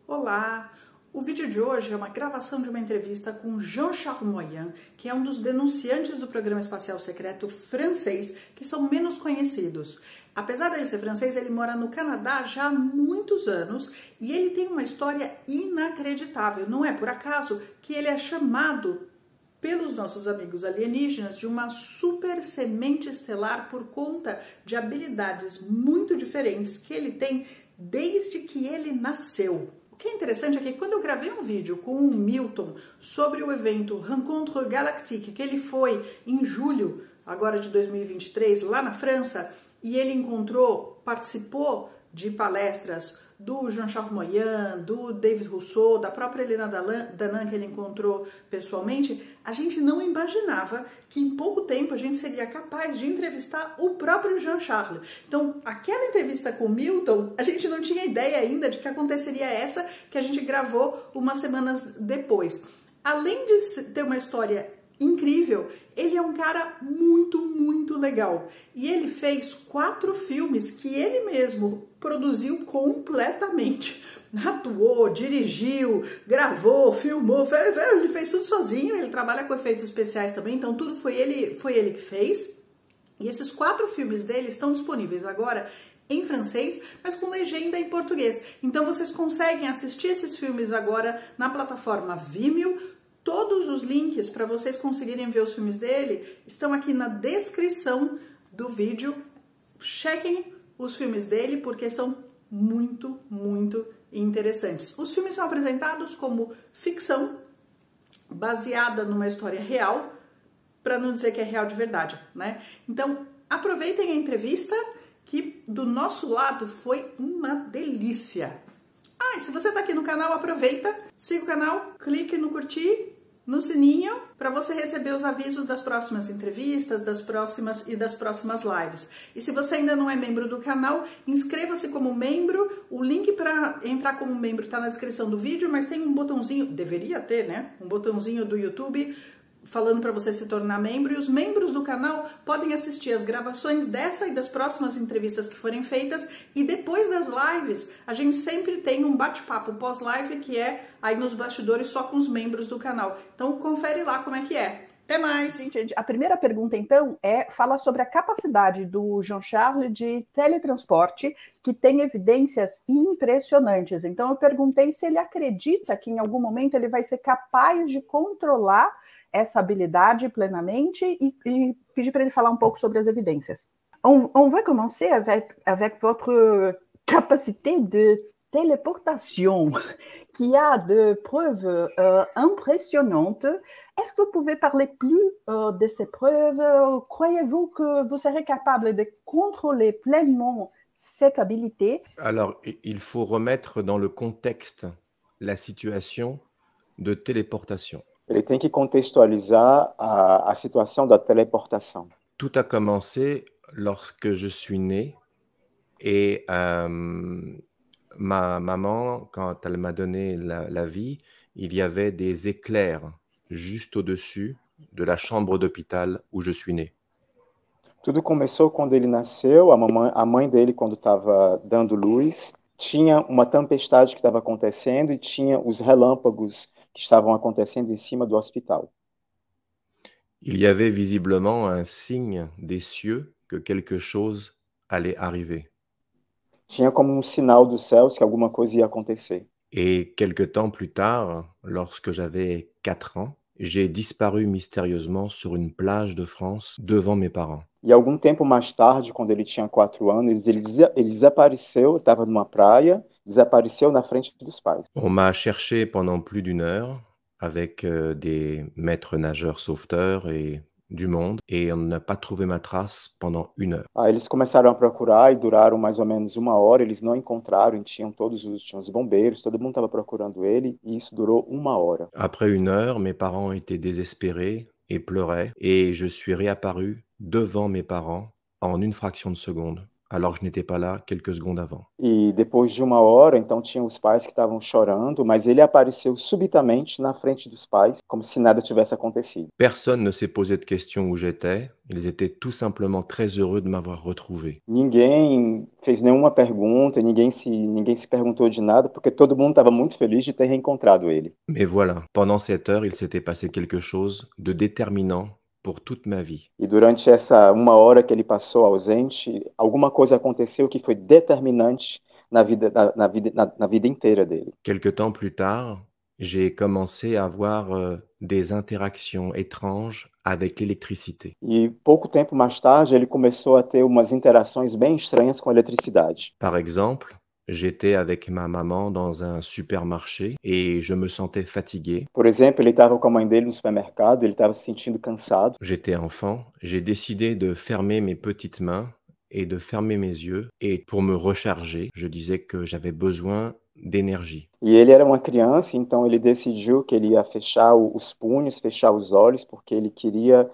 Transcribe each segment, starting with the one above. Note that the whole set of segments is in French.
Olá! O vídeo de hoje é uma gravação de uma entrevista com Jean-Charles Moyen, que é um dos denunciantes do programa espacial secreto francês, que são menos conhecidos. Apesar de ele ser francês, ele mora no Canadá já há muitos anos e ele tem uma história inacreditável. Não é por acaso que ele é chamado pelos nossos amigos alienígenas de uma super semente estelar por conta de habilidades muito diferentes que ele tem desde que ele nasceu. O que é interessante é que quando eu gravei um vídeo com o Milton sobre o evento Rencontre Galactique, que ele foi em julho agora de 2023 lá na França, e ele participou de palestras do Jean-Charles Moyen, do David Rousseau, da própria Helena Danan, que ele encontrou pessoalmente, a gente não imaginava que em pouco tempo a gente seria capaz de entrevistar o próprio Jean-Charles. Então, aquela entrevista com o Milton, a gente não tinha ideia ainda de que aconteceria essa que a gente gravou umas semanas depois. Além de ter uma história incrível, ele é um cara muito legal. E ele fez 4 filmes que ele mesmo produziu completamente. Atuou, dirigiu, gravou, filmou, ele fez tudo sozinho, ele trabalha com efeitos especiais também, então tudo foi ele que fez. E esses 4 filmes dele estão disponíveis agora em francês, mas com legenda em português. Então vocês conseguem assistir esses filmes agora na plataforma Vimeo. Todos os links para vocês conseguirem ver os filmes dele estão aqui na descrição do vídeo. Chequem os filmes dele porque são muito interessantes. Os filmes são apresentados como ficção baseada numa história real, para não dizer que é real de verdade, né? Então, aproveitem a entrevista que do nosso lado foi uma delícia. E se você tá aqui no canal, aproveita, siga o canal, clique no curtir, no sininho, para você receber os avisos das próximas entrevistas, das próximas lives. E se você ainda não é membro do canal, inscreva-se como membro. O link para entrar como membro está na descrição do vídeo, mas tem um botãozinho, deveria ter, né? Um botãozinho do YouTube falando para você se tornar membro, e os membros do canal podem assistir as gravações dessa e das próximas entrevistas que forem feitas, e depois das lives a gente sempre tem um bate-papo pós-live que é aí nos bastidores só com os membros do canal. Então confere lá como é que é. Até mais! Gente, a primeira pergunta, então, fala sobre a capacidade do Jean-Charles de teletransporte, que tem evidências impressionantes. Então, eu perguntei se ele acredita que em algum momento ele vai ser capaz de controlar essa habilidade plenamente e pedir para ele falar um pouco sobre as evidências. On va commencer avec votre capacité de téléportation, qui a de preuves impressionnantes. Est-ce que vous pouvez parler plus de ces preuves? Croyez-vous que vous serez capable de contrôler pleinement cette habilité? Alors, il faut remettre dans le contexte la situation de téléportation. Ele tem que contextualizar a situação da teleportação. Tout a commencé lorsque je suis né et ma maman, quand elle m'a donné la vie, il y avait des éclairs juste au-dessus de la chambre d'hôpital où je suis né. Tudo começou quando ele nasceu, a mãe dele, quando estava dando luz, tinha uma tempestade que estava acontecendo e tinha os relâmpagos que estavam acontecendo em cima do hospital. Il y avait visiblement un signe des cieux que quelque chose allait arriver. Tinha como um sinal dos céus que alguma coisa ia acontecer. Et quelque temps plus tard, lorsque j'avais 4 ans, j'ai disparu mystérieusement sur une plage de France devant mes parents. E algum tempo mais tarde, quando ele tinha 4 anos, ele desapareceu, estava numa praia, desapareceu na frente dos pais. On m'a cherché pendant plus d'1 heure avec des maîtres nageurs sauveteurs et du monde, et on n'a pas trouvé ma trace pendant 1 heure. Eles começaram a procurar e duraram mais ou menos 1 hora, eles não encontraram, tinham os bombeiros, todo mundo estava procurando ele, e isso durou 1 hora. Après 1 heure, mes parents étaient désespérés et pleuraient, et je suis réapparu devant mes parents en une fraction de seconde, alors que je n'étais pas là quelques secondes avant. E depois de uma hora, então tinha os pais que estavam chorando, mas ele apareceu subitamente na frente dos pais, como se nada tivesse acontecido. Personne ne s'est posé de questions où j'étais, ils étaient tout simplement très heureux de m'avoir retrouvé. Ninguém fez nenhuma pergunta, ninguém se perguntou de nada, porque todo mundo estava muito feliz de ter reencontrado ele. Mais voilà, pendant cette heure, il s'était passé quelque chose de déterminant pour toute ma vie. E durante essa uma hora que ele passou ausente, alguma coisa aconteceu que foi determinante na vida inteira dele. Quelque temps plus tard, j'ai commencé à avoir des interactions étranges avec l'électricité. E pouco tempo mais tarde, ele começou a ter umas interações bem estranhas com a eletricidade. Par exemple, j'étais avec ma maman dans un supermarché et je me sentais fatigué. Por exemplo, ele estava com a mãe dele no supermercado, ele estava se sentindo cansado. J'étais enfant, j'ai décidé de fermer mes petites mains et de fermer mes yeux. Et pour me recharger, je disais que j'avais besoin d'énergie. E ele era uma criança, então ele decidiu que ele ia fechar os punhos, fechar os olhos, porque ele queria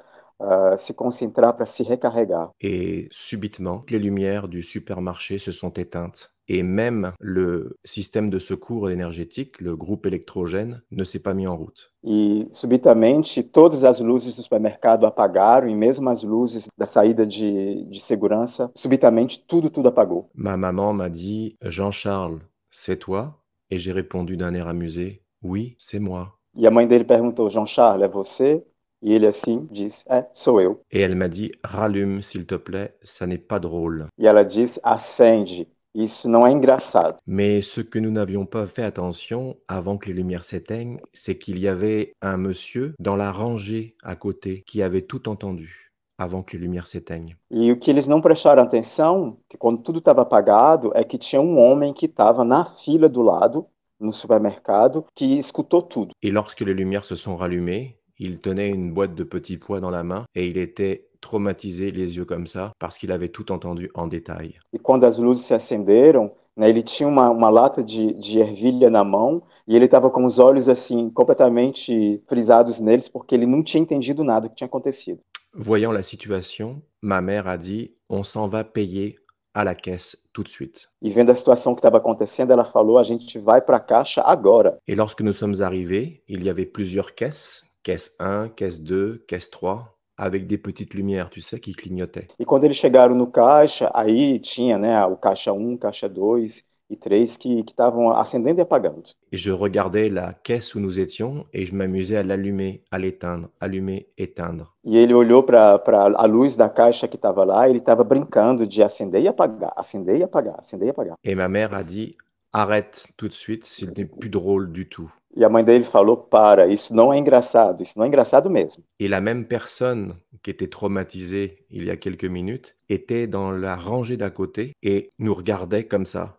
se concentrar para se recarregar. Et subitement, les lumières du supermarché se sont éteintes. Et même le système de secours énergétique, le groupe électrogène, ne s'est pas mis en route. E subitamente todas as luzes do supermercado apagaram e mesmo as luzes da saída de segurança, subitamente tudo apagou. Ma maman m'a dit « Jean-Charles, c'est toi ?» Et j'ai répondu d'un air amusé « Oui, c'est moi. E a mãe dele perguntou: Jean-Charles, é você? E ele assim disse: É, sou eu. » Et elle m'a dit « Rallume, s'il te plaît, ça n'est pas drôle. » E ela disse: acende. Isso não é engraçado. Mais ce que nous n'avions pas fait attention avant que les lumières s'éteignent, c'est qu'il y avait un monsieur dans la rangée à côté qui avait tout entendu avant que les lumières s'éteignent. E o que eles não prestaram atenção, que quando tudo estava apagado, é que tinha um homem que estava na fila do lado, no supermercado, que escutou tudo. Et lorsque les lumières se sont rallumées, il tenait une boîte de petits pois dans la main et il était traumatisé, les yeux comme ça, parce qu'il avait tout entendu en détail. E quando as luzes se acenderam, né, ele tinha uma lata de ervilha na mão e ele estava com os olhos assim completamente frisados neles porque ele não tinha entendido nada que tinha acontecido. Voyant la situation, ma mère a dit « On s'en va payer à la caisse tout de suite. » E vendo a situação que estava acontecendo, ela falou: a gente vai para a caixa agora. Et lorsque nous sommes arrivés, il y avait plusieurs caisses, caisse 1, caisse 2, caisse 3, avec des petites lumières, tu sais, qui clignotaient. E quando eles chegaram no caixa, aí tinha, né, o caixa 1, caixa 2 e 3 que estavam acendendo e apagando. Et je regardais la caisse où nous étions et je m'amusais à l'allumer, à l'éteindre, allumer, éteindre. E ele olhou para a luz da caixa que estava lá, e ele estava brincando de acender e apagar, acender e apagar, acender e apagar. Et ma mère a dit « Arrête tout de suite, ce n'est plus drôle du tout. » E a mãe dele falou: para, isso não é engraçado mesmo. Et la même personne qui était traumatisée il y a quelques minutes était dans la rangée d'à côté et nous regardait comme ça.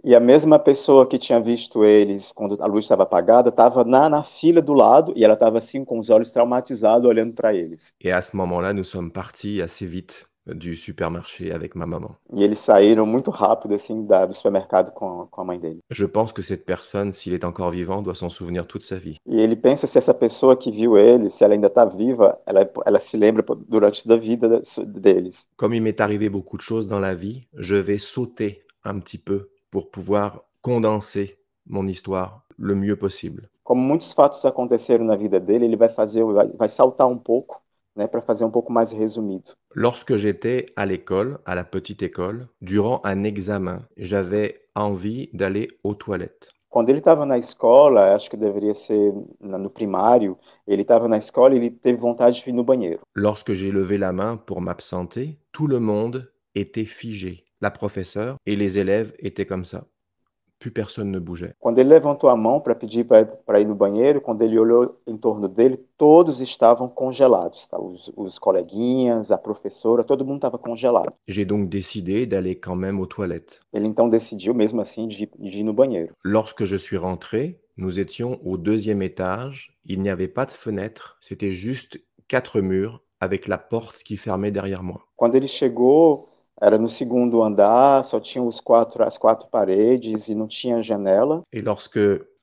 E a mesma pessoa que tinha visto eles quando a luz estava apagada estava na fila do lado e ela estava assim com os olhos traumatizados olhando para eles. Et à ce moment-là, nous sommes partis assez vite du supermarché avec ma maman. E eles saíram muito rápido assim do supermercado com a mãe dele. Je pense que cette personne, s'il est encore vivant, doit s'en souvenir toute sa vie. E ele pensa se essa pessoa que viu ele, se ela ainda está viva, ela se lembra durante toda a vida deles. Comme il m'est arrivé beaucoup de choses dans la vie, je vais sauter un petit peu pour pouvoir condenser mon histoire le mieux possible. Como muitos fatos aconteceram na vida dele, ele vai saltar um pouco, né, para fazer um pouco mais resumido. Lorsque j'étais à l'école, à la petite école, durant un examen, j'avais envie d'aller aux toilettes. Quando ele estava na escola, acho que deveria ser no primário, ele estava na escola e ele teve vontade de ir no banheiro. Lorsque j'ai levé la main pour m'absenter, tout le monde était figé. La professeure et les élèves étaient comme ça. Plus personne ne bougeait. Quando ele levantou a mão para pedir para ir no banheiro, quando ele olhou em torno dele, todos estavam congelados. Tá? Os coleguinhas, a professora, todo mundo estava congelado. J'ai donc décidé d'aller quand même aux toilettes. Ele então decidiu, mesmo assim, de ir no banheiro. Lorsque je suis rentré, nous étions au 2e étage. Il n'y avait pas de fenêtre, c'était juste 4 murs avec la porte qui fermait derrière moi. Quando ele chegou, era no segundo andar, só tinha as quatro paredes e não tinha janela. Et lorsque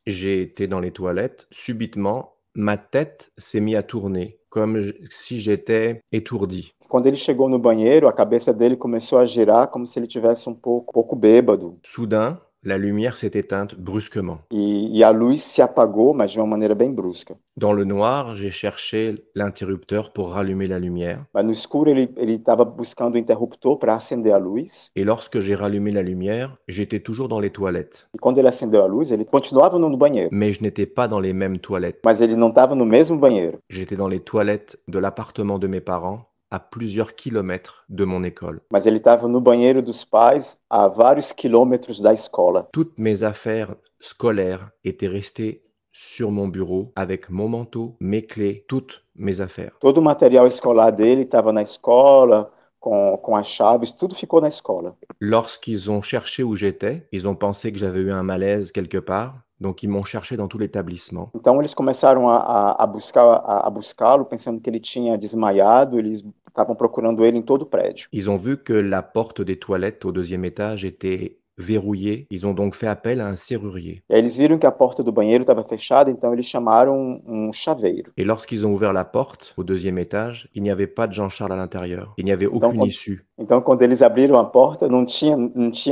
j'ai été dans les toilettes, subitement, ma tête s'est mise à tourner, comme si j'étais étourdi. Quando ele chegou no banheiro, a cabeça dele começou a girar como se ele tivesse um pouco bêbado. Soudain, la lumière s'est éteinte brusquement. E a luz se apagou, mas de uma maneira bem brusca. Dans le noir, j'ai cherché l'interrupteur pour rallumer la lumière. Mas no escuro ele estava buscando o interruptor para acender a luz. Et lorsque j'ai rallumé la lumière, j'étais toujours dans les toilettes. E quando ele acendeu a luz, ele continuava no banheiro. Mais je n'étais pas dans les mêmes toilettes. Mas ele não estava no mesmo banheiro. J'étais dans les toilettes de l'appartement de mes parents, à plusieurs kilomètres de mon école. Mas ele estava no banheiro dos pais, a vários quilômetros da escola. Toutes mes affaires scolaires étaient restées sur mon bureau avec mon manteau, mes clés, toutes mes affaires. Todo o material escolar dele estava na escola, com as chaves, tudo ficou na escola. Lorsqu'ils ont cherché où j'étais, ils ont pensé que j'avais eu un malaise quelque part, donc ils m'ont cherché dans tout l'établissement. Então eles começaram a buscá-lo, pensando que ele tinha desmaiado, eles estavam procurando ele em todo o prédio. Ils ont vu que la porte des toilettes au deuxième étage était verrouillée. Ils ont donc fait appel à un serrurier. E aí eles viram que a porta do banheiro estava fechada, então eles chamaram um chaveiro. Et lorsqu'ils ont ouvert la porte au deuxième étage, il n'y avait pas de Jean-Charles à l'intérieur. Il n'y avait aucune issue. Então, quando eles abriram a porta, não tinha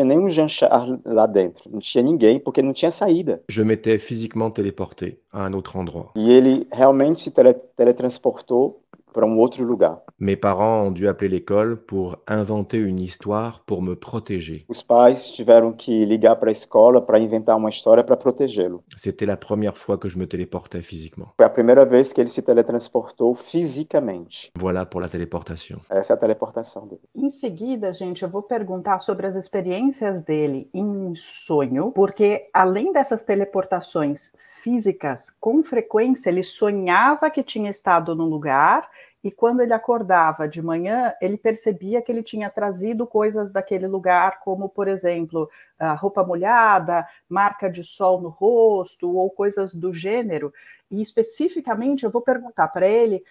nenhum Jean-Charles lá dentro. Não tinha ninguém, porque não tinha saída. Je m'étais physiquement téléporté à un autre endroit. E ele realmente se teletransportou para um outro lugar. Mes parents ont dû appeler l'école pour inventer une histoire pour me protéger. Os pais tiveram que ligar para a escola para inventar uma história para protegê-lo. C'était la première fois que je me téléportais physiquement. Foi a primeira vez que ele se teletransportou fisicamente. Voilà pour la téléportation. Essa é a teleportação dele. Em seguida, gente, eu vou perguntar sobre as experiências dele em sonho, porque além dessas teleportações físicas, com frequência ele sonhava que tinha estado num lugar e quando ele acordava de manhã, ele percebia que ele tinha trazido coisas daquele lugar, como, por exemplo, a roupa molhada, marca de sol no rosto ou coisas do gênero. E especificamente eu vou perguntar para ele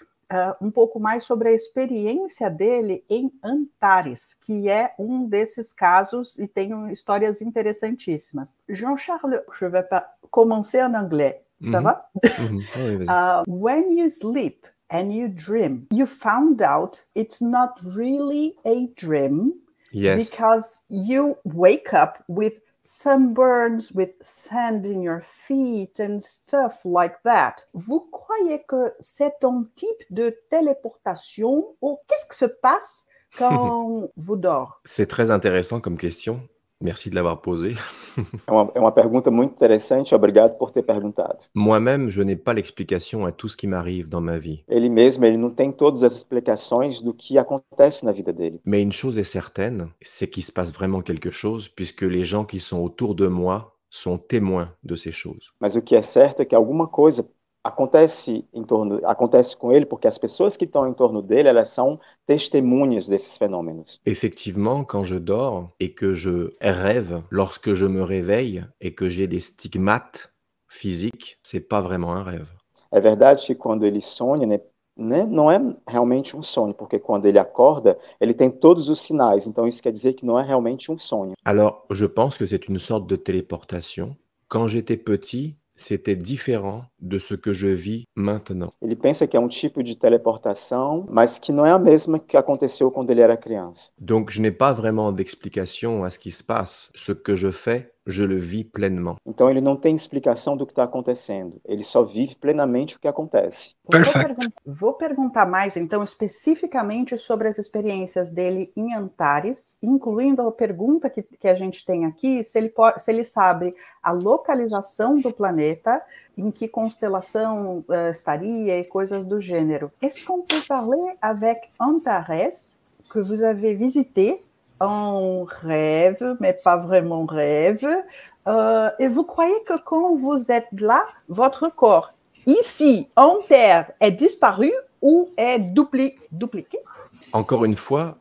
um pouco mais sobre a experiência dele em Antares, que é um desses casos e tem histórias interessantíssimas. Jean-Charles, je vais commencer en anglais, ça va? Oui, vas-y. When you sleep and you dream, you found out it's not really a dream, Yes. because you wake up with sunburns, with sand in your feet and stuff like that. Vous croyez que c'est un type de téléportation ou qu'est-ce qui se passe quand vous dormez? C'est très intéressant comme question. Merci de l'avoir posée. É uma pergunta muito interessante, obrigado por ter perguntado. Moi-même, je n'ai pas l'explication à tout ce qui m'arrive dans ma vie. Ele mesmo, ele não tem todas as explicações do que acontece na vida dele. Mais une chose est certaine, c'est qu'il se passe vraiment quelque chose, puisque les gens qui sont autour de moi sont témoins de ces choses. Mas o que é certo é que alguma coisa acontece com ele, porque as pessoas que estão em torno dele, elas são testemunhas desses fenômenos. Effectivement, quand je dors et que je rêve, lorsque je me réveille et que j'ai des stigmates physiques, c'est pas vraiment un rêve. É verdade que quando ele sonha, né, não é realmente um sonho, porque quando ele acorda, ele tem todos os sinais, então isso quer dizer que não é realmente um sonho. Alors, je pense que c'est une sorte de téléportation. Quand j'étais petit, c'était différent de ce que je vis maintenant. Ele pensa que é um tipo de teleportação, mas que não é a mesma que aconteceu quando ele era criança. Donc, je n'ai pas vraiment d'explication à ce qui se passe. Ce que je fais, je le vis pleinement. Então ele não tem explicação do que está acontecendo. Ele só vive plenamente o que acontece. Vou perguntar mais, então, especificamente sobre as experiências dele em Antares, incluindo a pergunta que a gente tem aqui, se ele sabe a localização do planeta, em que constelação estaria e coisas do gênero. Est-ce qu'on peut parler avec Antares, que vous avez visité en rêve, mais pas vraiment rêve, et vous croyez que quand vous êtes là, votre corps, ici, en Terre, est disparu ou est dupliqué? Encore une fois,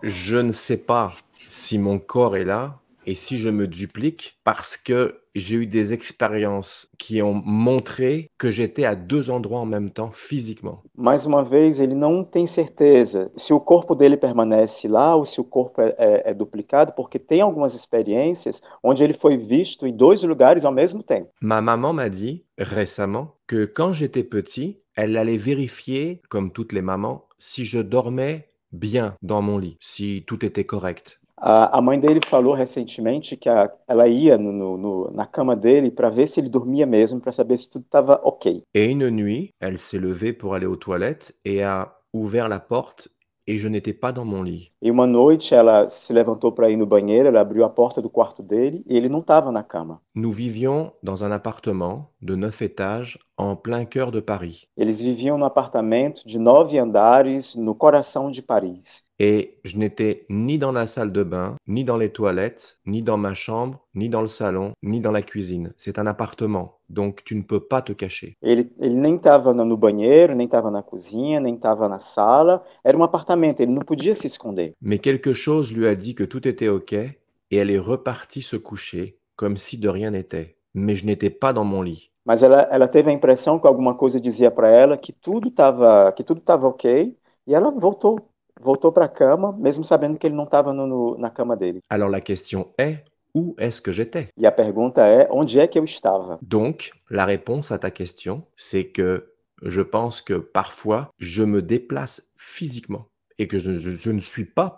je ne sais pas si mon corps est là et si je me duplique parce que j'ai eu des expériences qui ont montré que j'étais à 2 endroits en même temps physiquement. Mais uma vez, ele não tem certeza se o corpo dele permanece lá ou se o corpo é duplicado, porque tem algumas experiências onde ele foi visto em 2 lugares ao mesmo tempo. Ma maman m'a dit récemment que quand j'étais petit, elle allait vérifier, comme toutes les mamans, si je dormais bien dans mon lit, si tout était correct. A mãe dele falou recentemente que ela ia na cama dele para ver se ele dormia mesmo, para saber se tudo estava ok. Et une nuit, elle s'est levée pour aller aux toilettes et a ouvert la porte et je n'étais pas dans mon lit. E uma noite ela se levantou para ir no banheiro, ela abriu a porta do quarto dele e ele não estava na cama. Nous vivions dans un appartement de 9 étages en plein cœur de Paris. Eles viviam num apartamento de 9 andares no coração de Paris. Et je n'étais ni dans la salle de bain, ni dans les toilettes, ni dans ma chambre, ni dans le salon, ni dans la cuisine. C'est un appartement, donc tu ne peux pas te cacher. Ele nem estava no banheiro, nem estava na cozinha, nem estava na sala. Era um apartamento, ele não podia se esconder. Mais quelque chose lui a dit que tout était OK et elle est repartie se coucher comme si de rien n'était. Mais je n'étais pas dans mon lit. Mas ela teve a impressão que alguma coisa dizia para ela que tudo estava ok e ela voltou para a cama, mesmo sabendo que ele não estava na cama dele. Alors la question est, où est-ce que j'étais? E a pergunta é, onde é que eu estava? Donc, la réponse à ta question, c'est que je pense que parfois, je me déplace physiquement et que je ne suis pas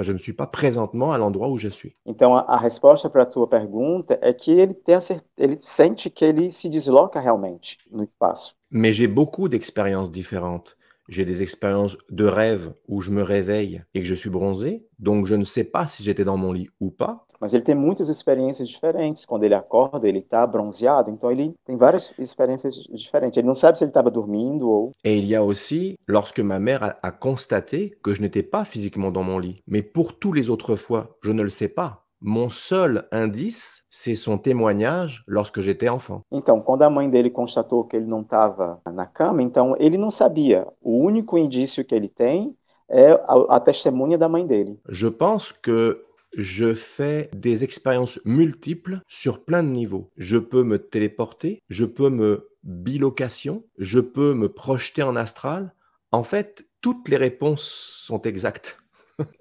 je ne suis pas présentement à l'endroit où je suis. Então, a resposta para a tua pergunta é que ele sente que ele se desloca realmente no espaço. Mais j'ai beaucoup d'expériences différentes. J'ai des expériences de rêve où je me réveille et que je suis bronzé, donc je ne sais pas si j'étais dans mon lit ou pas. Mas ele tem muitas experiências diferentes. Quando ele acorda, ele está bronzeado, então ele tem várias experiências diferentes. Ele não sabe se ele estava dormindo ou... Et il y a aussi, lorsque ma mère a constaté que je n'étais pas physiquement dans mon lit, mais pour tous les autres fois, je ne le sais pas. Mon seul indice, c'est son témoignage lorsque j'étais enfant. Então, quando a mãe dele constatou que ele não estava na cama, então ele não sabia. O único indício que ele tem é a testemunha da mãe dele. Je pense que je fais des expériences multiples sur plein de niveaux. Je peux me téléporter, je peux me bilocation, je peux me projeter en astral. En fait, toutes les réponses sont exactes.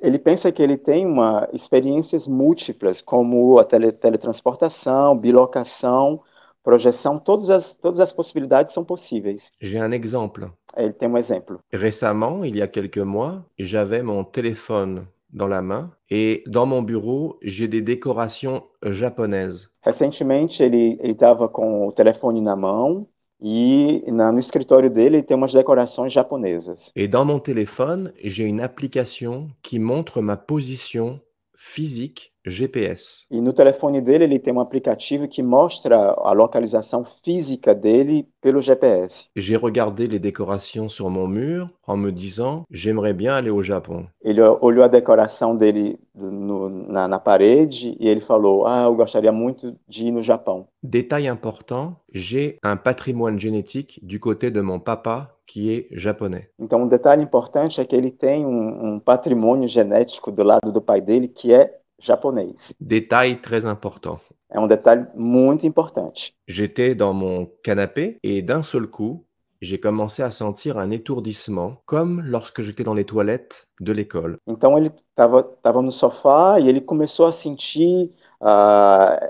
Ele pensa que ele tem experiências múltiplas, como a teletransportação, bilocação, projeção, todas as possibilidades são possíveis. J'ai un exemple. Ele tem um exemplo. Récemment, il y a quelques mois, j'avais mon téléphone dans la main et dans mon bureau, j'ai des décorations japonaises. Recentemente, ele estava com o telefone na mão e no escritório dele ele tem umas decorações japonesas. Et dans mon téléphone, j'ai une application qui montre ma position physique GPS. E no telefone dele ele tem um aplicativo que mostra a localização física dele pelo GPS. J'ai regardé les décorations sur mon mur en me disant, j'aimerais bien aller au Japon. Ele olhou a decoração dele na parede e ele falou, eu gostaria muito de ir no Japão. Détail important, j'ai un patrimoine génétique du côté de mon papa qui est japonais. Então, um detalhe importante é que ele tem um patrimônio genético do lado do pai dele que é japonês. Détail très important. É um detalhe muito importante. J'étais dans mon canapé et d'un seul coup, j'ai commencé à sentir un étourdissement, comme lorsque j'étais dans les toilettes de l'école. Então, ele estava no sofá e ele começou a sentir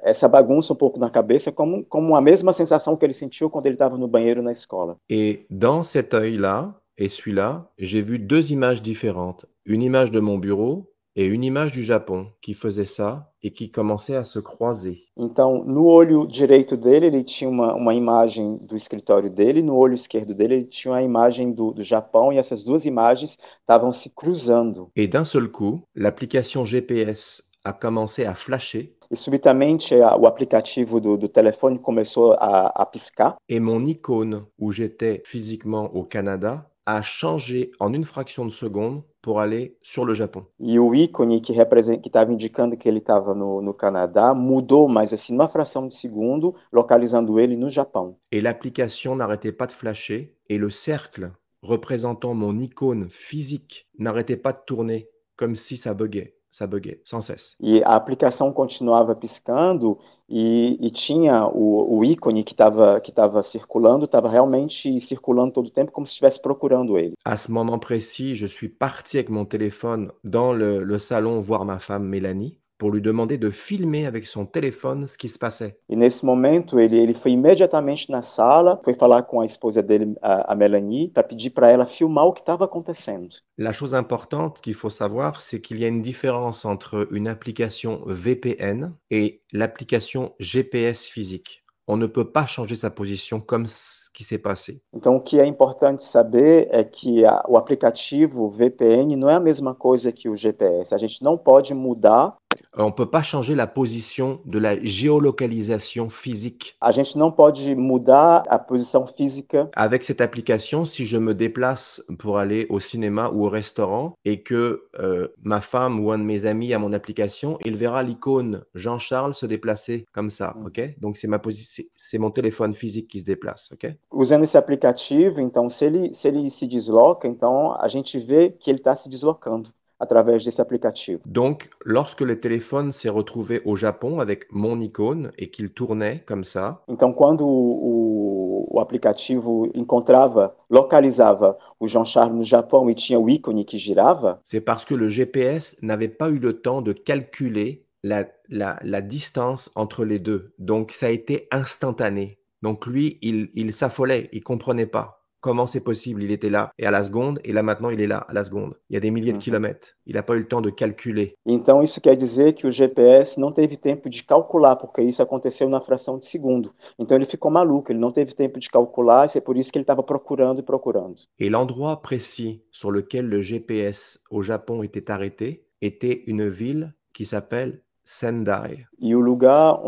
essa bagunça um pouco na cabeça, como a mesma sensação que ele sentiu quando ele estava no banheiro na escola. Et dans cet œil-là et celui-là, j'ai vu 2 images différentes. Une image de mon bureau et une image du Japon qui faisait ça et qui commençait à se croiser. Então, no olho direito dele, ele tinha uma imagem do escritório dele, no olho esquerdo dele, ele tinha a imagem do Japão, e essas duas imagens estavam se cruzando. Et d'un seul coup, l'application GPS a commencé à flasher. E subitamente o aplicativo do telefone começou a piscar. Et mon icône où j'étais physiquement au Canada a changé en une fraction de seconde pour aller sur le Japon. E o ícone que estava indicando que ele estava no Canadá mudou, mas assim, numa fração de segundo, localizando ele no Japão. Et l'application n'arrêtait pas de flasher et le cercle représentant mon icône physique n'arrêtait pas de tourner comme si ça buguait. ça buguait sans cesse. E a aplicação continuava piscando e tinha o ícone que estava circulando, estava realmente circulando todo o tempo, como se estivesse procurando ele. À ce moment précis, je suis parti avec mon téléphone dans le salon voir ma femme Mélanie pour lui demander de filmer avec son téléphone ce qui se passait. E nesse momento ele foi imediatamente na sala, foi falar com a esposa dele, a Melanie, para pedir para ela filmar o que estava acontecendo. La chose importante qu'il faut savoir, c'est qu'il y a une différence entre une application VPN et l'application GPS physique. On ne peut pas changer sa position comme ce qui s'est passé. Então, o que é importante saber é que o aplicativo VPN não é a mesma coisa que o GPS. A gente não pode mudar. On ne peut pas changer la position de la géolocalisation physique. A gente não pode mudar a posição física. Avec cette application, si je me déplace pour aller au cinéma ou au restaurant et que ma femme ou un de mes amis a mon application, il verra l'icône Jean-Charles se déplacer comme ça, ok? Donc c'est mon téléphone physique qui se déplace, ok? Usando esse aplicativo, então, se ele se desloca, então a gente vê que ele está se deslocando através desse aplicativo. Donc, lorsque le téléphone s'est retrouvé au Japon avec mon icône et qu'il tournait comme ça, Então, quando o aplicativo localizava o Jean-Charles no Japão e tinha o ícone que girava, c'est parce que le GPS n'avait pas eu le temps de calculer la distance entre les deux. Donc, ça a été instantané. Donc, lui, il s'affolait, il comprenait pas. Comment c'est possible? Il était là et à la seconde, et là maintenant il est là à la seconde. Il y a des milliers de kilomètres. Il n'a pas eu le temps de calculer. Então isso quer dizer que o GPS não teve tempo de calcular, porque isso aconteceu na fração de segundo. Então ele ficou maluco, ele não teve tempo de calcular, e é por isso que ele estava procurando e procurando. Et l'endroit précis sur lequel le GPS au Japon était arrêté était une ville qui s'appelle Sendai. E o lugar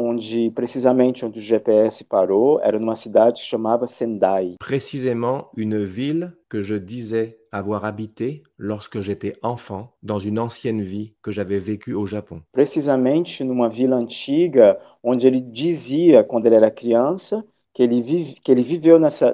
precisamente onde o GPS parou, era numa cidade que chamava Sendai. Précisément une ville que je disais avoir habité lorsque j'étais enfant dans une ancienne vie que j'avais vécue au Japon. Precisamente numa vila antiga, onde ele dizia, quando ele era criança, que ele viveu nessa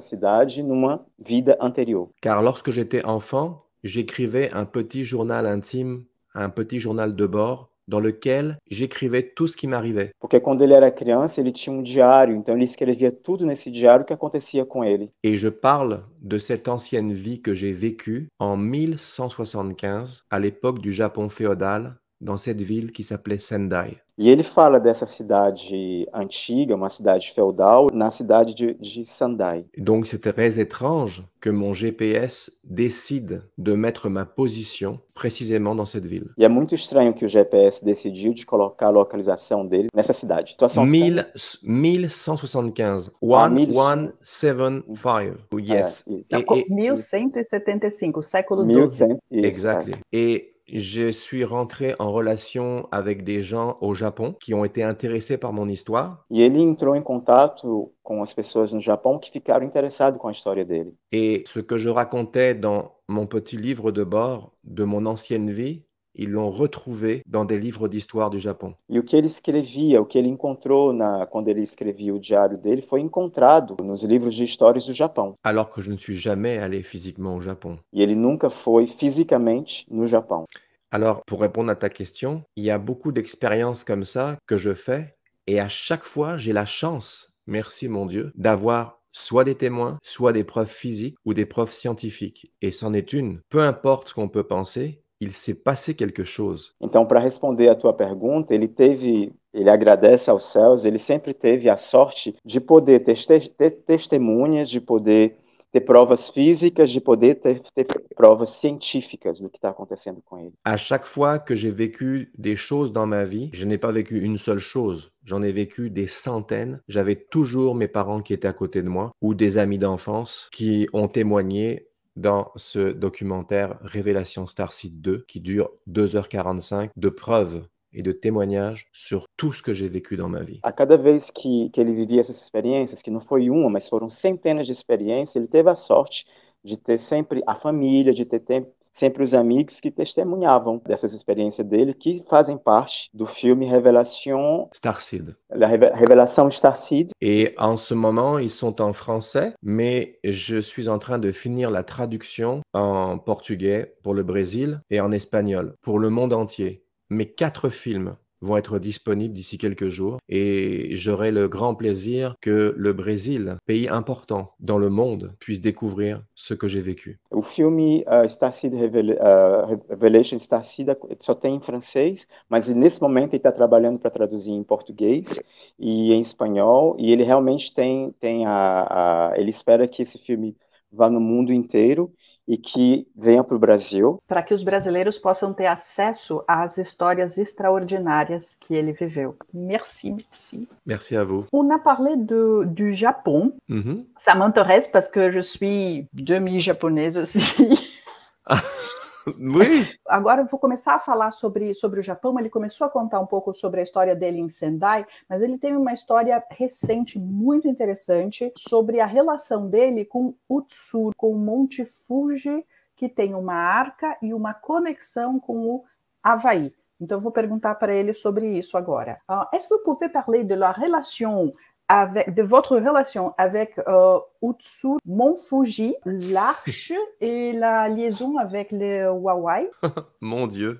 cidade numa vida anterior. Car lorsque j'étais enfant, j'écrivais un petit journal intime, un petit journal de bord, dans lequel j'écrivais tout ce qui m'arrivait. Porque quando ele era criança, ele tinha um diário, então ele escrevia tudo nesse diário que acontecia com ele. Et je parle de cette ancienne vie que j'ai vécue en 1175, à l'époque du Japon féodal, dans cette ville qui s'appelait Sendai. E ele fala dessa cidade antiga, uma cidade feudal, na cidade de Sendai. Donc c'est très étrange que mon GPS décide de mettre ma position précisément dans cette ville. E é muito estranho que o GPS decidiu de colocar a localização dele nessa cidade. Situação 1175. 1175. Yes. Et 1175, século XII. Exactly. Et je suis rentré en relation avec des gens au Japon qui ont été intéressés par mon histoire. E ele entrou em contato com as pessoas no Japão que ficaram interessadas com a história dele. Et ce que je racontais dans mon petit livre de bord de mon ancienne vie, ils l'ont retrouvé dans des livres d'histoire du Japon. E o que ele escrevia, o que ele encontrou quando ele escrevia o diário dele, foi encontrado nos livros de histórias do Japão. Alors que je ne suis jamais allé physiquement au Japon. E ele nunca foi fisicamente no Japão. Alors, pour répondre à ta question, il y a beaucoup d'expériences comme ça que je fais, et à chaque fois, j'ai la chance, merci mon Dieu, d'avoir soit des témoins, soit des preuves physiques ou des preuves scientifiques. Et c'en est une. Peu importe ce qu'on peut penser, il s'est passé quelque chose. Então, para responder a tua pergunta, ele agradece aos céus, ele sempre teve a sorte de poder ter testemunhas, de poder ter provas físicas, de poder ter provas científicas do que está acontecendo com ele. À chaque fois que j'ai vécu des choses dans ma vie, je n'ai pas vécu une seule chose. J'en ai vécu des centaines. J'avais toujours mes parents qui étaient à côté de moi ou des amis d'enfance qui ont témoigné dans ce documentaire Révélation Starseed 2 qui dure 2h45 de preuves et de témoignages sur tout ce que j'ai vécu dans ma vie. A cada vez que ele vivia essas experiências, que não foi uma, mas foram centenas de experiências, ele teve a sorte de ter sempre a família, de ter sempre os amigos que testemunhavam dessas experiências dele, que fazem parte do filme Révélation, Starseed. la Révélation Starseed. Et en ce moment, ils sont en français, mais je suis en train de finir la traduction en portugais pour le Brésil et en espagnol pour le monde entier. Mes 4 films vont être disponibles d'ici quelques jours et j'aurai le grand plaisir que le Brésil, pays important dans le monde, puisse découvrir ce que j'ai vécu. O filme Starseed Revelation Starseed só tem em francês, mas nesse momento ele está trabalhando para traduzir em português e em espanhol, e ele realmente ele espera que esse filme vá no mundo inteiro e que venha para o Brasil. Para que os brasileiros possam ter acesso às histórias extraordinárias que ele viveu. Merci, merci. Merci à vous. On a parlé du Japon. Ça m'intéresse parce que je suis demi-japonaise aussi. Oui. Agora eu vou começar a falar sobre o Japão. Ele começou a contar um pouco sobre a história dele em Sendai, mas ele tem uma história recente muito interessante sobre a relação dele com Utsu, com o Monte Fuji, que tem uma arca e uma conexão com o Havaí. Então eu vou perguntar para ele sobre isso agora. Est-ce que vous pouvez parler de la relation de votre relation avec Utsu, Mont Fuji, l'Arche et la liaison avec le Hawaï? Mon Dieu,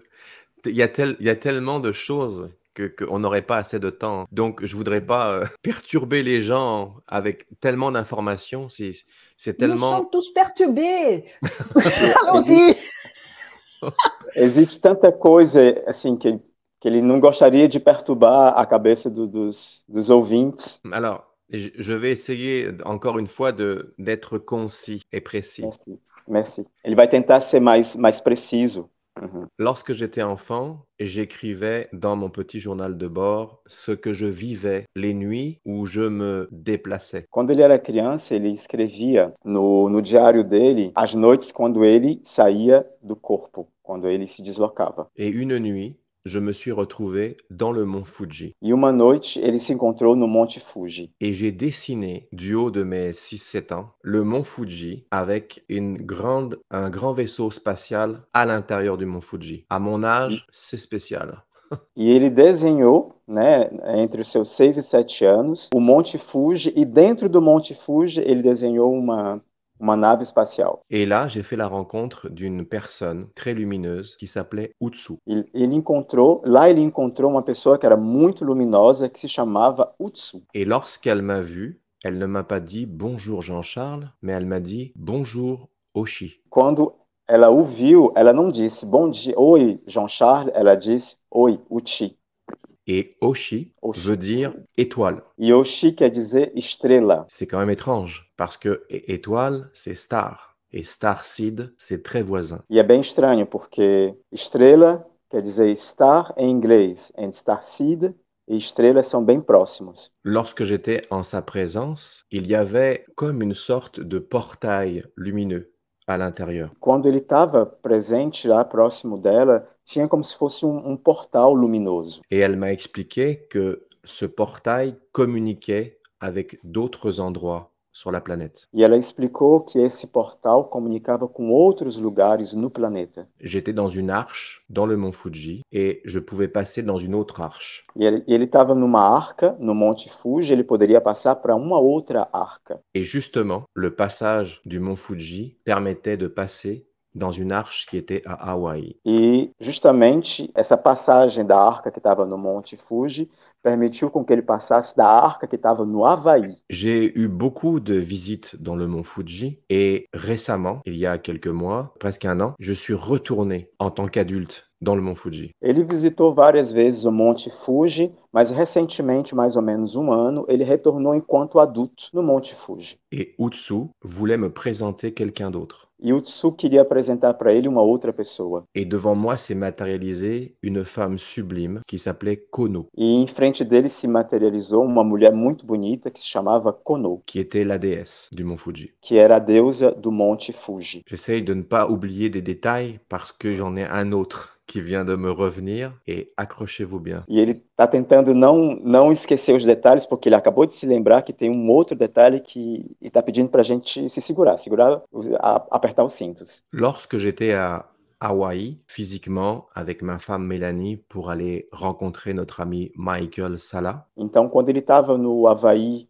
il y a tellement de choses qu'on n'aurait pas assez de temps. Donc, je voudrais pas perturber les gens avec tellement d'informations. C'est tellement... Nous sommes tous perturbés. Allons-y. Existe tanta coisa assim que ele não gostaria de perturbar a cabeça dos ouvintes. Alors, je vais essayer encore une fois d'être concis et précis. Merci. Ele vai tentar ser mais preciso. Lorsque j'étais enfant, j'écrivais dans mon petit journal de bord ce que je vivais les nuits où je me déplaçais. Quando ele era criança, ele escrevia no diário dele as noites quando ele saía do corpo, quando ele se deslocava. Et une nuit, je me suis retrouvé dans le mont Fuji. E uma noite, ele se encontrou no Monte Fuji. Et j'ai dessiné, du haut de mes 6-7 ans, le mont Fuji avec un grand vaisseau spatial à l'intérieur du mont Fuji. À mon âge, c'est spécial. E ele desenhou, né, entre os seus 6 e 7 anos, o Monte Fuji, e dentro do Monte Fuji ele desenhou uma nave spatiale. Et là, j'ai fait la rencontre d'une personne très lumineuse qui s'appelait Utsu. Ele encontrou uma pessoa que era muito luminosa, que se chamava Utsu. Et lorsqu'elle m'a vu, elle ne m'a pas dit « Bonjour Jean-Charles », mais elle m'a dit « Bonjour Oshi ». Quando ela o viu, ela não disse bom dia, oi Jean-Charles, ela disse oi Uchi. Et Oshi veut dire étoile. E Oshi quer dizer estrela. C'est quand même étrange, parce que étoile, c'est star. Et Starseed, c'est très voisin. E é bem estranho, porque estrela quer dizer star em inglês, e Starseed e estrelas são bem próximos. Lorsque j'étais en sa présence, il y avait comme une sorte de portail lumineux à l'intérieur. Quando ele estava presente lá próximo dela, tinha como se fosse um portal luminoso. Et elle m'a expliqué que ce portail communiquait avec d'autres endroits sur la planète. E ela explicou que esse portal comunicava com outros lugares no planeta. J'étais dans une arche dans le mont Fuji et je pouvais passer dans une autre arche. E ele estava numa arca no Monte Fuji, ele poderia passar para uma outra arca. Et justement, le passage du mont Fuji permettait de passer dans une arche qui était à Hawaï. E justamente essa passagem da arca que estava no Monte Fuji permitiu com que ele passasse da arca que estava no Havaí. J'ai eu beaucoup de visites dans le mont Fuji et récemment, il y a quelques mois, presque un an, je suis retourné en tant qu'adulte dans le mont Fuji. Ele visitou várias vezes o Monte Fuji, mas recentemente, mais ou menos um ano, ele retornou enquanto adulto no Monte Fuji. Et Utsu voulait me présenter quelqu'un d'autre. E Utsu queria apresentar para ele uma outra pessoa. Et devant moi s'est matérialisée une femme sublime qui s'appelait Kono. E em frente dele se materializou uma mulher muito bonita que se chamava Kono, qui était la déesse du mont Fuji. que era a deusa do Monte Fuji. J'essaye de ne pas oublier des détails parce que j'en ai un autre qui vient de me revenir et accrochez-vous bien. E ele está tentando não esquecer os detalhes, porque ele acabou de se lembrar que tem um outro detalhe que está pedindo para a gente se segurar, apertar os cintos. Lorsque j'étais à Hawaï physiquement avec ma femme Mélanie pour aller rencontrer notre ami Michael Sala. Então, quando ele estava no Havaí,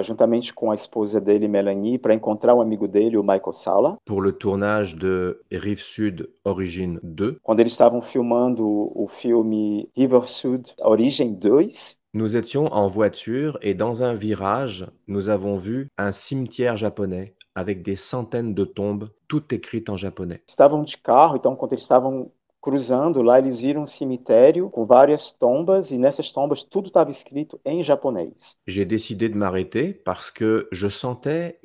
juntamente com a esposa dele, Melanie, para encontrar um amigo dele, o Michael Sala, Pour le tournage de Rive Sud Origine 2, quando eles estavam filmando o filme River Sud Origem 2, nous étions en voiture et dans un virage, nous avons vu un cimetière japonais avec des centaines de tombes, toutes écrites en japonais. estavam de carro, então quando eles estavam cruzando lá, eles viram um cemitério com várias tombas e nessas tombas tudo estava escrito em japonês. J'ai décidé de m'arrêter parce que je sentais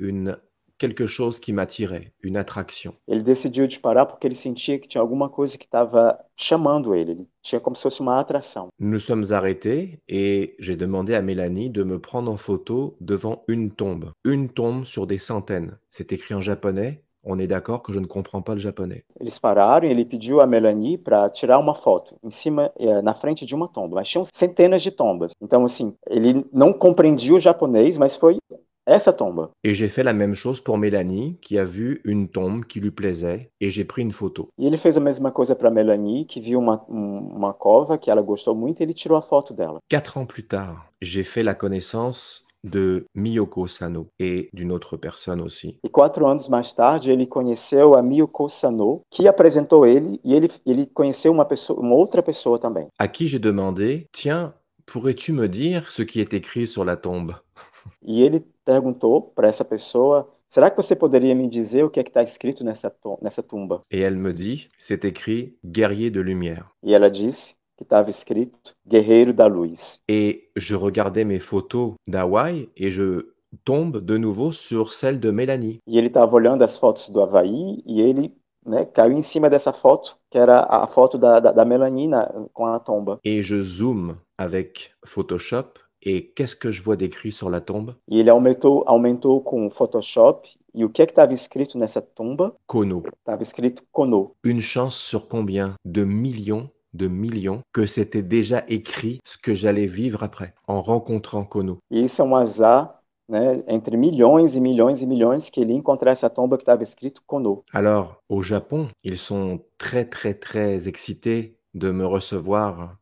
quelque chose qui m'attirait, une attraction. Ele decidiu de parar porque ele sentia que tinha alguma coisa que estava chamando ele. Ele tinha como se fosse uma atração. Nous nous sommes arrêtés et j'ai demandé à Mélanie de me prendre en photo devant une tombe. Une tombe sur des centaines. C'est écrit en japonais. On est d'accord que je ne comprends pas le japonais. Eles pararam e ele pediu a Melanie para tirar uma foto em cima, na frente de uma tomba. Mas tinham centenas de tombas. Então, assim, ele não compreendia o japonês, mas foi essa tomba. Et j'ai fait la même chose pour Mélanie, qui a vu une tombe qui lui plaisait, et j'ai pris une photo. E ele fez a mesma coisa para Melanie, que viu uma cova que ela gostou muito, e ele tirou a foto dela. 4 ans plus tard, j'ai fait la connaissance de Miyoko Sano et d'une autre personne aussi. E 4 anos mais tarde, ele conheceu a Miyoko Sano, que apresentou ele, e ele conheceu uma outra pessoa também. À qui j'ai demandé, tiens, pourrais-tu me dire ce qui est écrit sur la tombe? E ele perguntou para essa pessoa, será que você poderia me dizer o que é que está escrito nessa tumba? Et elle me dit, c'est écrit guerrier de lumière. E ela disse que estava escrito Guerreiro da Luz. Et je regardais mes photos d'Hawaï et je tombe de nouveau sur celle de Mélanie. E ele estava olhando as fotos do Havaí e ele, né, caiu em cima dessa foto, que era a foto da Melanie com a tomba. Et je zoome avec Photoshop et qu'est-ce que je vois d'écrit sur la tombe? E ele aumentou com o Photoshop. E o que é que estava escrito nessa tumba? Kono. Estava escrito Kono. Une chance sur combien de millions que c'était déjà écrit ce que j'allais vivre après en rencontrant Kono. E isso é um azar, né, entre milhões e milhões e milhões que ele ia encontrar essa tomba que estava escrito Kono. Alors, au Japon, ils sont très, très, très excités de me recevoir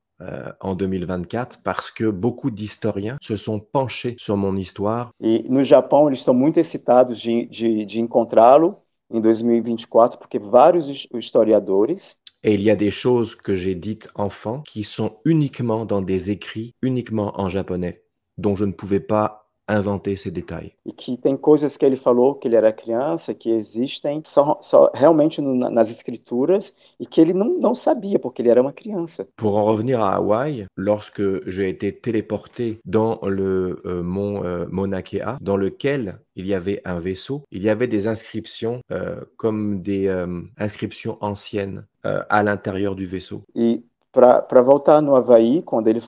en 2024 parce que beaucoup d'historiens se sont penchés sur mon histoire. E no Japão, eles estão muito excitados de encontrá-lo em 2024, porque vários historiadores Et il y a des choses que j'ai dites enfant qui sont uniquement dans des écrits, uniquement en japonais, dont je ne pouvais pas inventer ces détails. e que tem coisas que ele falou que ele era criança, que existem só realmente nas escrituras e que ele não sabia, porque ele era uma criança. Pour en revenir à Hawaï, lorsque j'ai été téléporté dans le mont Mauna Kea, dans lequel il y avait un vaisseau, il y avait des inscriptions comme des inscriptions anciennes à l'intérieur du vaisseau. E para voltar no Havaí, quando ele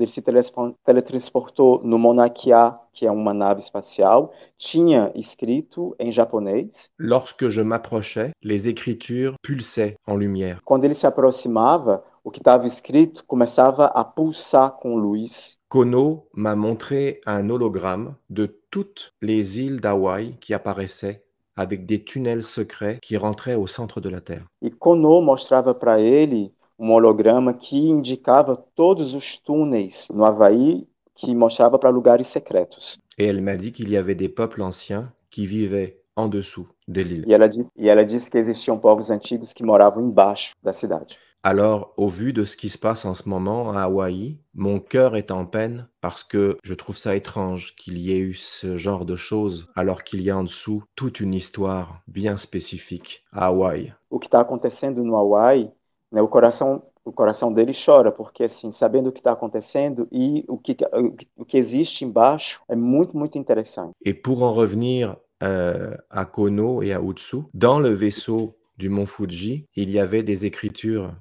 se teletransportou no Mauna Kea, que é uma nave espacial, tinha escrito em japonês. Lorsque je m'approchais, les écritures pulsaient en lumière. Quando ele se aproximava, o que estava escrito começava a pulsar com luz. Kono m'a montré un hologramme de toutes les îles d'Hawaï qui apparaissaient avec des tunnels secrets qui rentraient au centre de la Terre. E Kono mostrava para ele holograma que indicava todos os túneis no Havaí que mostrava para lugares secretos. Et elle m'a dit qu'il y avait des peuples anciens qui vivaient en dessous de l'île. E ela disse que existiam povos antigos que moravam embaixo da cidade. Alors, au vu de ce qui se passe en ce moment à Hawaï, mon cœur est en peine parce que je trouve ça étrange qu'il y ait eu ce genre de choses alors qu'il y a en dessous toute une histoire bien spécifique à Hawaï. O que está acontecendo no Hawaii, né, o coração dele chora, porque assim, sabendo o que está acontecendo e o que existe embaixo é muito, muito interessante. Et pour en revenir à Kono et à Utsu, dans le vaisseau du mont Fuji, il y avait des écritures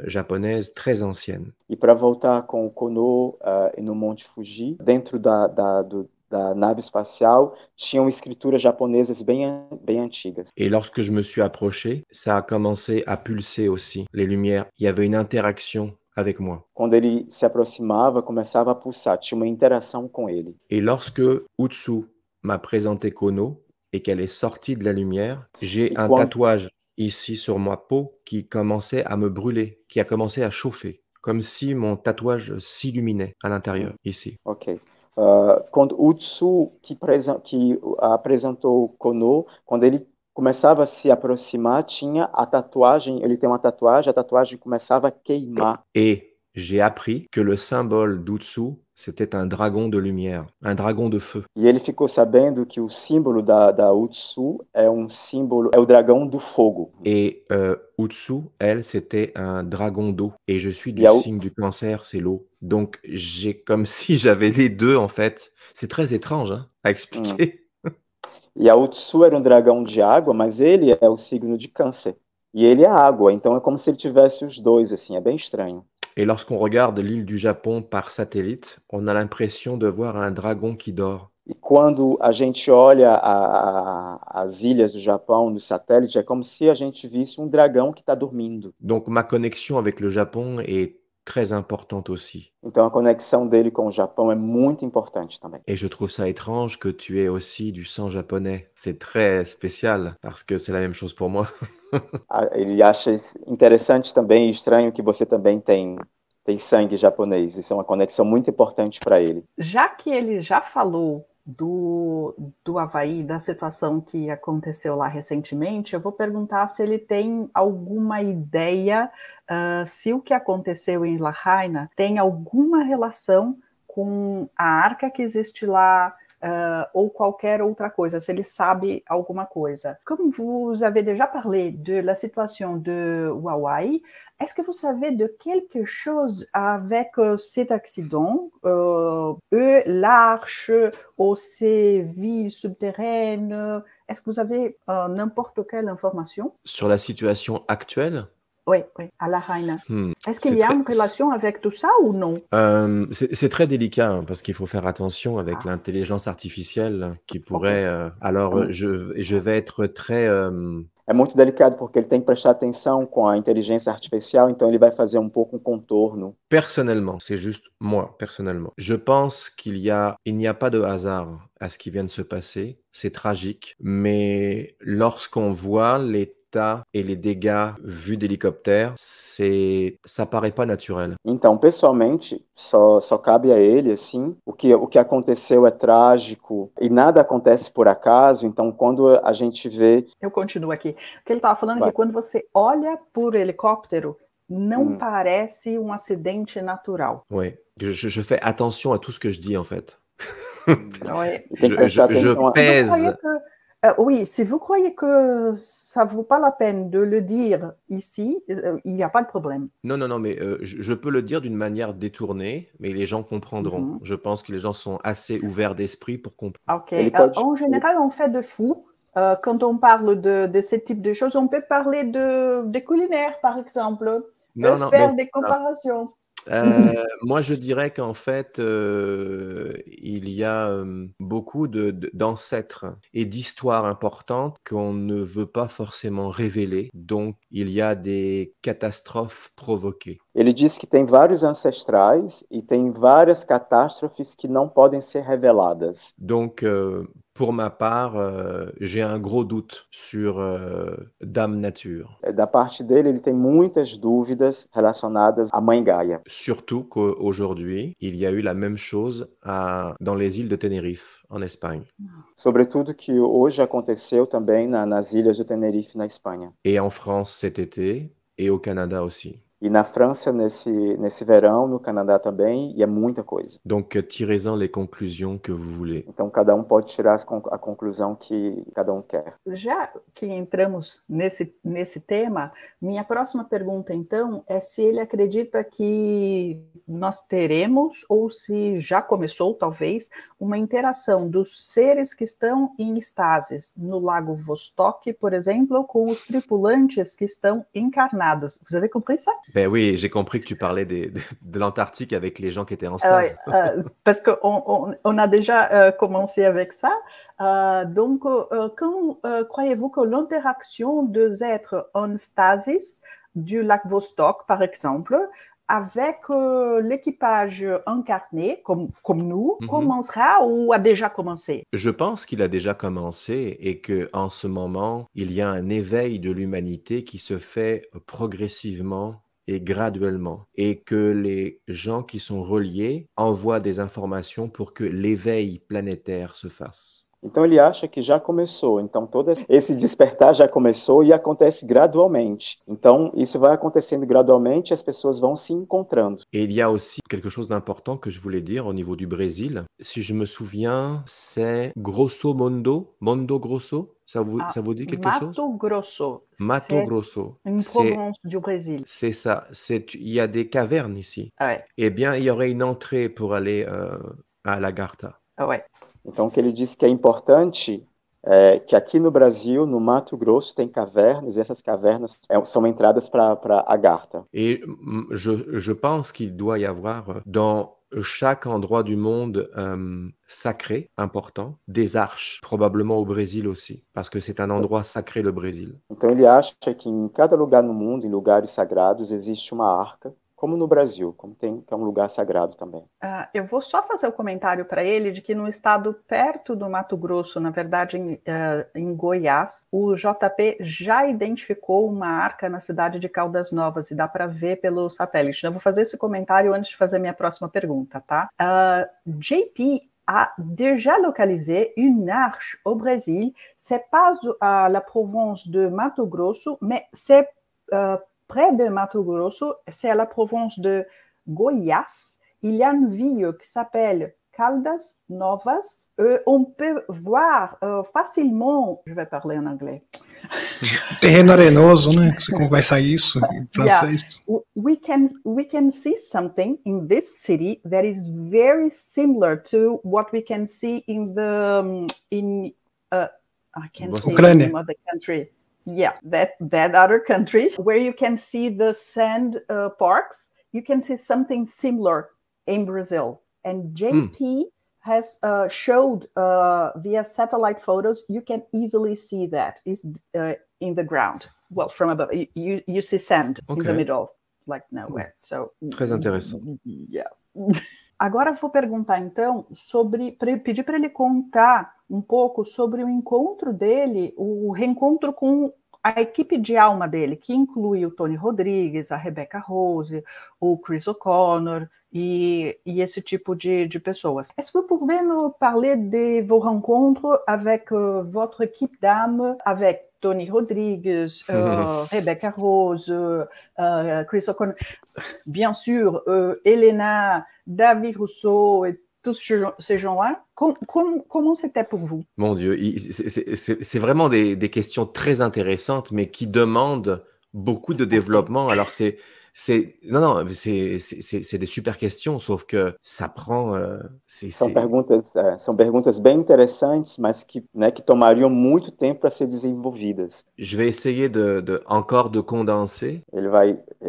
japonaises très anciennes. E para voltar com o Kono e no Monte Fuji, dentro da nave espacial, tinham escrituras japonesas bem antigas. Et lorsque je me suis approché, ça a commencé à pulser aussi, les lumières. Il y avait une interaction avec moi. Quando ele se aproximava, começava a pulsar, tinha uma interação com ele. Et lorsque Utsu m'a présenté Kono et qu'elle est sortie de la lumière, j'ai un tatouage ici sur ma peau qui commençait à me brûler, qui a commencé à chauffer, comme si mon tatouage s'illuminait à l'intérieur, ici. Ok. Quando Utsu, que apresentou Kono, quando ele começava a se aproximar, tinha a tatuagem, ele tem uma tatuagem, a tatuagem começava a queimar. Et j'ai appris que le symbole d'Utsu, c'était un dragon de lumière, un dragon de feu. E ele ficou sabendo que o símbolo da Utsu é um símbolo, é o dragão do fogo. Et Utsu, elle, c'était un dragon d'eau. Et je suis du E a, signe du cancer, c'est l'eau. Donc j'ai comme si j'avais les deux en fait. C'est très étrange hein, à expliquer. e a Utsu era um dragão de água, mas ele é o signo de câncer. E ele é água, então é como se ele tivesse os dois, assim, é bem estranho. Et lorsqu'on regarde l'île du Japon par satellite, on a l'impression de voir un dragon qui dort. E quando a gente olha as ilhas do Japão no satélite, é como se a gente visse um dragão que está dormindo. Donc ma connexion avec le Japon est très importante aussi. Então a conexão dele com o Japão é muito importante também. Et je trouve ça étrange que tu aies aussi du sang japonais. C'est très spécial parce que c'est la même chose pour moi. Ele acha interessante também e estranho que você também tem sangue japonês. Isso é uma conexão muito importante para ele. Já que ele já falou do Havaí, da situação que aconteceu lá recentemente, eu vou perguntar se ele tem alguma ideia se o que aconteceu em Lahaina tem alguma relação com a arca que existe lá, ou qualquer outra coisa, se ele sabe alguma coisa. Comme vous avez déjà parlé de la situation de Hawaï, est-ce que vous savez de quelque chose avec cet accident, l'arche ou ces villes souterraines? Est-ce que vous avez n'importe quelle information? Sur la situation actuelle? Oui, à Lahaina. Est-ce qu'il y a une relation avec tout ça ou non? C'est très délicat hein, parce qu'il faut faire attention avec l'intelligence artificielle qui pourrait... alors, je vais être très... É muito delicado porque ele tem que prestar atenção com a inteligência artificial, então ele vai fazer um pouco um contorno. Personnellement, c'est juste moi, personnellement. Je pense il n'y a pas de hasard à ce qui vient de se passer. C'est tragique, mais lorsqu'on voit l'état et les dégâts vus d'hélicoptère, ça paraît pas naturel. Então, pessoalmente, só cabe a ele, assim, o que aconteceu é trágico e nada acontece por acaso, então quando a gente vê... Eu continuo aqui. O que ele estava falando é que quando você olha por helicóptero, não parece um acidente natural. Oui, je fais attention à tout ce que je dis en fait. Ouais. Je pèse... oui, si vous croyez que ça ne vaut pas la peine de le dire ici, il n'y a pas de problème. Non, mais je peux le dire d'une manière détournée, mais les gens comprendront. Je pense que les gens sont assez ouverts d'esprit pour comprendre. Ok. En général, on fait de fou. Quand on parle de ce type de choses, on peut parler de culinaire, par exemple, faire des comparaisons. Moi, je dirais qu'en fait, il y a beaucoup d'ancêtres et d'histoires importantes qu'on ne veut pas forcément révéler. Donc, il y a des catastrophes provoquées. Ele diz que tem vários ancestrais e tem várias catástrofes que não podem ser reveladas. Donc, pour ma part, j'ai un gros doute sur Dame Nature. Da parte dele, ele tem muitas dúvidas relacionadas à Mãe Gaia. Surtout qu'aujourd'hui, il y a eu la même chose dans les îles de Tenerife, en Espagne. Sobretudo que hoje aconteceu também nas ilhas de Tenerife, na Espanha. Et en France cet été, et au Canada aussi. E na França, nesse verão, no Canadá também, e é muita coisa. Donc, tirez-en les conclusions que vous voulez. Então, cada pode tirar a conclusão que cada quer. Já que entramos nesse tema, minha próxima pergunta, então, é se ele acredita que nós teremos, ou se já começou, talvez, uma interação dos seres que estão em estases no Lago Vostok, por exemplo, com os tripulantes que estão encarnados. Vous avez compris ça? Ben oui, j'ai compris que tu parlais de l'Antarctique avec les gens qui étaient en stase. Parce qu'on a déjà commencé avec ça. Donc, quand croyez-vous que l'interaction des êtres en stasis du lac Vostok, par exemple, avec l'équipage incarné, comme nous, Mhm. commencera ou a déjà commencé? Je pense qu'il a déjà commencé et qu'en ce moment, il y a un éveil de l'humanité qui se fait progressivement et graduellement, et que les gens qui sont reliés envoient des informations pour que l'éveil planétaire se fasse. Então ele acha que já começou. Então todo esse despertar já começou e acontece gradualmente. Então isso vai acontecendo gradualmente e as pessoas vão se encontrando. Et il y a aussi quelque chose d'important que je voulais dire au niveau du Brésil. Si je me souviens, c'est Grosso Mondo, Mondo Grosso. Ça vous dit quelque chose? Mato Grosso, Mato c'est Grosso. une province du Brésil. C'est ça. Il y a des cavernes ici. Ouais, Eh bien, il y aurait une entrée pour aller à Lagarta. ouais. Então o que ele disse que é importante é que aqui no Brasil, no Mato Grosso, tem cavernas e essas cavernas são entradas para Agartha. Et je pense qu'il doit y avoir dans chaque endroit du monde sacré, important, des arches, probablement au Brésil aussi, parce que c'est un endroit sacré, le Brésil. Então ele acha que em cada lugar no mundo, em lugares sagrados, existe uma arca, como no Brasil, que é um lugar sagrado também. Eu vou só fazer o comentário para ele de que no estado perto do Mato Grosso, na verdade em Goiás, o JP já identificou uma arca na cidade de Caldas Novas e dá para ver pelo satélite. Então, eu vou fazer esse comentário antes de fazer minha próxima pergunta, tá? JP a déjà localisé une arche au Brésil. C'est pas à la province de Mato Grosso, mais c'est près de Mato Grosso, c'est à la province de Goiás. Il y a une ville qui s'appelle Caldas Novas. On peut voir facilement, je vais parler en anglais. Terreno arenoso, né? Como vai sair isso em francês? Yeah. We can see something in this city that is very similar to what we can see in the I can't say the name of the country. Yeah, that other country where you can see the sand parks. You can see something similar in Brazil. And JP has showed via satellite photos, you can easily see that is in the ground. Well, from above, you see sand in the middle, like nowhere. So, très intéressant. Yeah. Agora vou perguntar, então, pedir para ele contar um pouco sobre o encontro dele, o reencontro com a equipe de alma dele, que inclui o Tony Rodrigues, a Rebecca Rose, o Chris O'Connor e esse tipo de pessoas. Est-ce que vous pouvez nous parler de vos rencontres avec votre équipe d'âme, avec Tony Rodrigues, Rebecca Rose, Chris O'Connor, bien sûr, Elena, David Rousseau et tous ces gens-là. Comment c'était pour vous? Mon Dieu, c'est vraiment des questions très intéressantes, mais qui demandent beaucoup de développement. Alors, c'est des super questions, sauf que ça prend... São perguntas bem interessantes, mas que tomariam muito tempo para ser desenvolvidas. Je vais essayer encore de condenser. Ele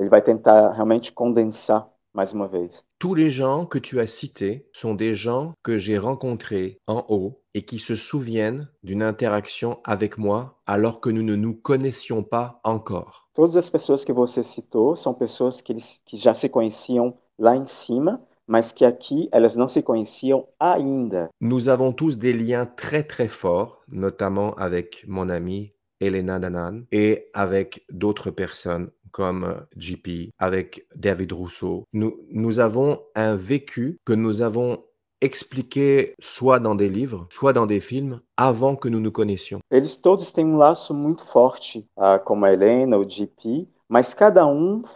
vai tentar realmente condensar mais uma vez. Tous les gens que tu as cités sont des gens que j'ai rencontrés en haut et qui se souviennent d'une interaction avec moi alors que nous ne nous connaissions pas encore. Todas as pessoas que você citou são pessoas que já se conheciam lá em cima, mas que aqui elas não se conheciam ainda. Nous avons tous des liens très très forts, notamment avec mon amie Elena Danan et avec d'autres personnes comme JP, avec David Rousseau. Nous avons un vécu que nous avons expliqué soit dans des livres, soit dans des films, avant que nous nous connaissions. Eles todos têm laço muito forte, como a Helena, o JP, mas cada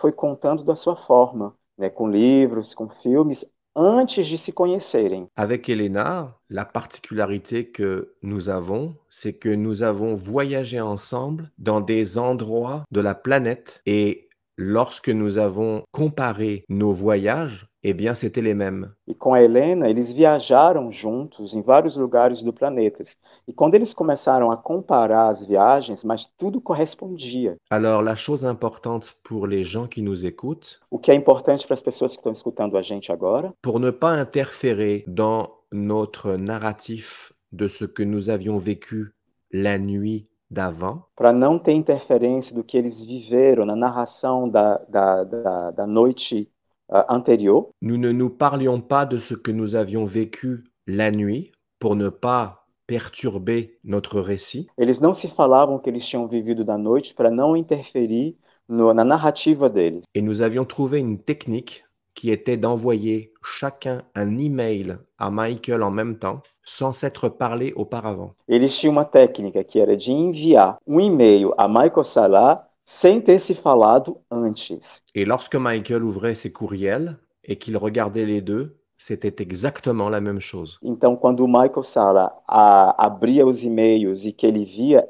foi contando da sua forma, né, com livros, com filmes, antes de se conhecerem. Avec Elena, la particularité que nous avons, c'est que nous avons voyagé ensemble dans des endroits de la planète et lorsque nous avons comparé nos voyages, eh bien, c'était les mêmes. E com a Helena, eles viajaram juntos em vários lugares do planeta. E quando eles começaram a comparar as viagens, mas tudo correspondia. Alors, la chose importante pour les gens qui nous écoutent, o que é importante para as pessoas que estão escutando a gente agora, pour ne pas interférer dans notre narratif de ce que nous avions vécu la nuit d'avant, para não ter interferência do que eles viveram na narração da noite anterior. Nous ne nous parlions pas de ce que nous avions vécu la nuit pour ne pas perturber notre récit. Eles não se falavam que eles tinham vivido da noite para não interferir na narrativa deles. Et nous avions trouvé une technique qui était d'envoyer chacun un email à Michael en même temps, sans s'être parlé auparavant. Eles tinham uma técnica que era de enviar um e-mail a Michael Salah sem ter se falado antes. Et lorsque Michael ouvrait ses courriels et qu'il regardait les deux, c'était exactement la même chose. Então, quando o Michael Salah abria os e-mails e que ele via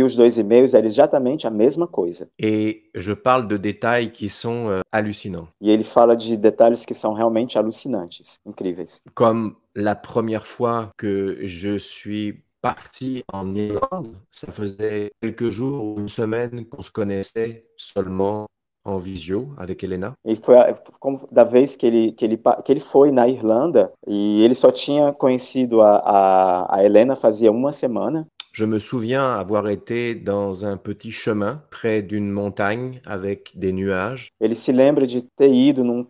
os dois e-mails, era exatamente a mesma coisa. Et je parle de détails qui sont hallucinants. E ele fala de detalhes que são realmente alucinantes, incríveis. Comme la première fois que je suis parti en Irlande, ça faisait quelques jours ou une semaine qu'on se connaissait seulement en visio avec Helena. E foi como da vez que ele foi na Irlanda e ele só tinha conhecido a Helena fazia uma semana. Je me souviens avoir été dans un petit chemin près d'une montagne avec des nuages. Ele se lembra de ter ido num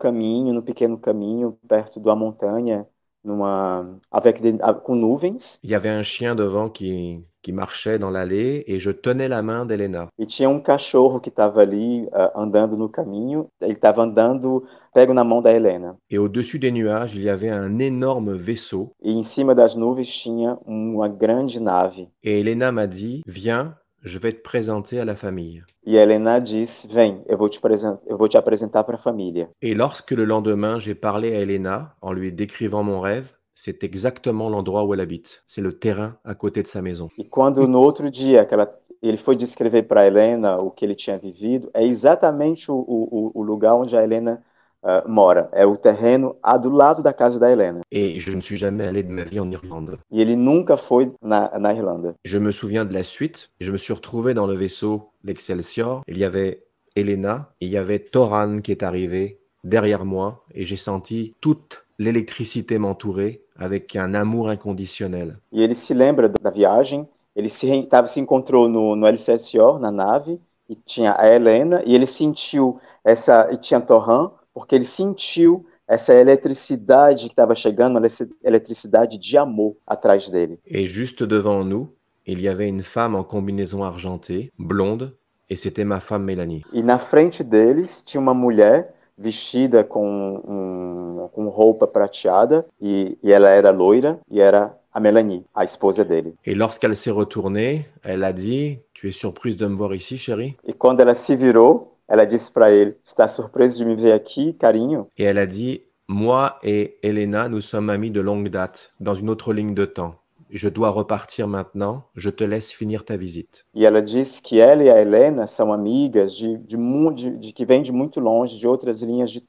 pequeno caminho perto de uma montanha, com nuvens. Il y avait un chien devant qui marchait dans l'allée et je tenais la main d'Helena. E tinha um cachorro que estava ali andando no caminho. Ele estava andando, pego na mão da Helena. Et au-dessus des nuages, il y avait un énorme vaisseau. E em cima das nuvens tinha uma grande nave. Et Helena m'a dit, viens, je vais te présenter à la famille. E a Helena disse, vem, eu vou te apresentar para a família. Et lorsque le lendemain, j'ai parlé à Helena en lui décrivant mon rêve, c'est exactement l'endroit où elle habite. C'est le terrain à côté de sa maison. E quando no outro dia ele foi descrever para a Helena o que ele tinha vivido, é exatamente o lugar onde a Helena mora. É o terreno do lado da casa da Helena. Et je ne suis jamais allé de ma vie en Irlande. E ele nunca foi na Irlanda. Je me souviens de la suite. Je me suis retrouvé dans le vaisseau, l'Excelsior. Il y avait Helena et il y avait Toran qui est arrivé derrière moi et j'ai senti toute l'électricité m'entourer avec un amour inconditionnel. E ele se lembra da viagem. Ele se encontrou no Excelsior, na nave, e tinha a Helena, e ele sentiu e tinha Toran, porque ele sentiu essa eletricidade que estava chegando, essa eletricidade de amor atrás dele. Et juste devant nous, il y avait une femme en combinaison argentée, blonde, et c'était ma femme Mélanie. E na frente deles tinha uma mulher vestida com roupa prateada, e ela era loira, e era a Mélanie, a esposa dele. Et lorsqu'elle s'est retournée, elle a dit, tu es surprise de me voir ici, chérie? E quando ela se virou, ela disse para ele, está surpreso de me ver aqui, carinho? Et elle a dit, moi et Helena, nous sommes amis de longue date, dans une autre ligne de temps. Je dois repartir maintenant, je te laisse finir ta visite. E ela disse que ela e a Helena são amigas que vêm de muito longe, de outras linhas de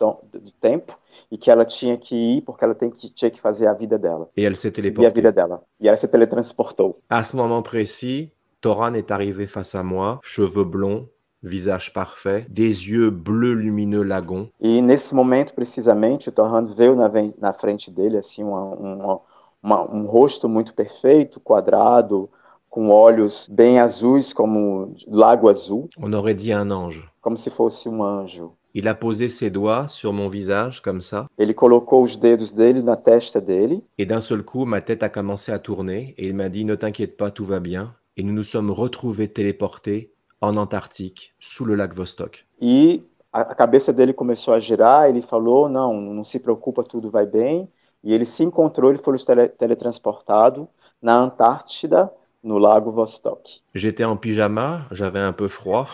tempo, e que ela tinha que ir porque ela tinha que fazer a vida dela. Et elle s'est Seguir a téléportée. vida dela. E ela se teletransportou. À ce moment précis, Toran est arrivé face à moi, cheveux blonds, visage parfait, des yeux bleus lumineux lagons. E nesse momento, precisamente, o Toran veio na frente dele, assim, um rosto muito perfeito, quadrado, com olhos bem azuis, como lago azul, On aurait dit un ange. como se fosse um anjo. Il a posé ses doigts sur mon visage, comme ça, Ele colocou os dedos dele na testa dele, et d'un seul coup, ma tête a commencé à tourner, et il m'a dit, ne t'inquiète pas, tout va bien. Et nous nous sommes retrouvés téléportés en Antarctique, sous le lac Vostok. e a cabeça dele começou a girar, ele falou, não se preocupa, tudo vai bem, e ele se encontrou, ele foi teletransportado na Antártida, no lago Vostok. J'étais en pyjama, j'avais un peu froid.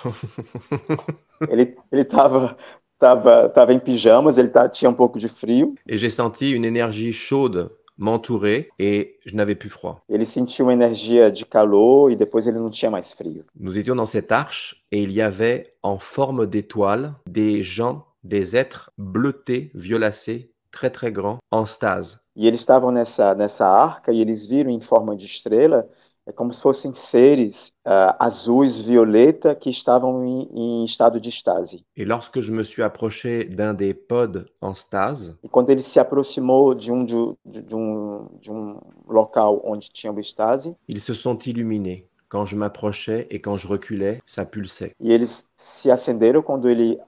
Ele estava em pijamas, tinha um pouco de frio, Et j'ai senti une énergie chaude m'entourer et je n'avais plus froid. ele sentiu uma energia de calor e depois ele não tinha mais frio. Nous étions dans cette arche et il y avait en forme d'étoile des gens, des êtres bleutés, violacés, très très grands, en stase. E eles estavam nessa arca e eles viram em forma de estrela, é como se fossem seres azuis, violeta, que estavam em estado de estase. Et lorsque je me suis approché d'un des pods en stase, E quando ele se aproximou de um local onde tinha o estase, ils se sont illuminés Quand je m'approchais et quand je reculais, ça pulsait. E eles se acenderam quando ele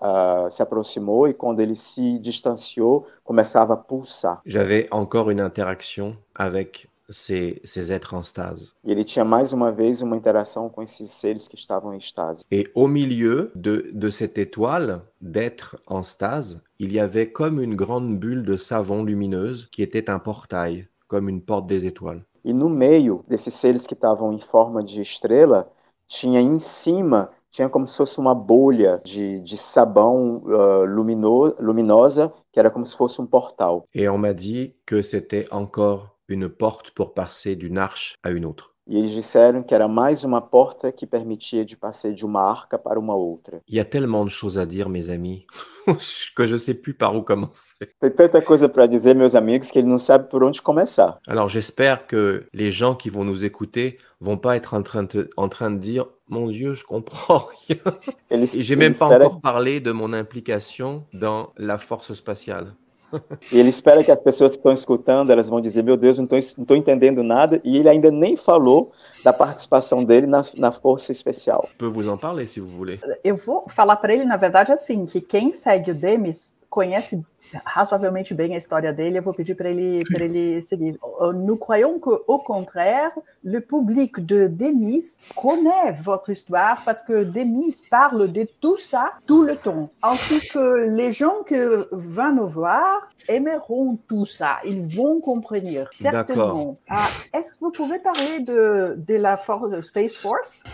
se aproximou e quando ele se distanciou, começava a pulsar. J'avais encore une interaction avec ces êtres en stase. E ele tinha mais uma vez uma interação com esses seres que estavam em estase. Et au milieu de cette étoile d'êtres en stase, il y avait comme une grande bulle de savon lumineuse qui était un portail, comme une porte des étoiles. E no meio desses seres que estavam em forma de estrela, tinha em cima, tinha como se fosse uma bolha de sabão luminosa, que era como se fosse um portal. Et on m'a dit que c'était encore une porte pour passer d'une arche à une autre. E eles disseram que era mais uma porta que permitia de passar de uma arca para uma outra. Il y a tellement de choses à dire, mes amis, que je ne sais plus par où commencer. Tem tanta coisa para dizer, meus amigos, que ele não sabe por onde começar. Alors j'espère que les gens qui vont nous écouter vont pas être en train de dire « Mon Dieu, je comprends rien ». Et j'ai même pas encore parlé de mon implication dans la force spatiale. E ele espera que as pessoas que estão escutando, elas vão dizer, meu Deus, não estou entendendo nada, e ele ainda nem falou da participação dele na Força Especial. Je peux vous en parler si vous voulez. Eu vou falar para ele, na verdade, assim, que quem segue o Demis conhece razoavelmente bem a história dele. Eu vou pedir para ele seguir. Nous croyons que, au contraire, le public de Demis connaît votre histoire parce que Demis parle de tout ça tout le temps. Ainsi que les gens qui vont nous voir aimeront tout ça. Ils vont comprendre, certainement. Est-ce que vous pouvez parler de la Space Force?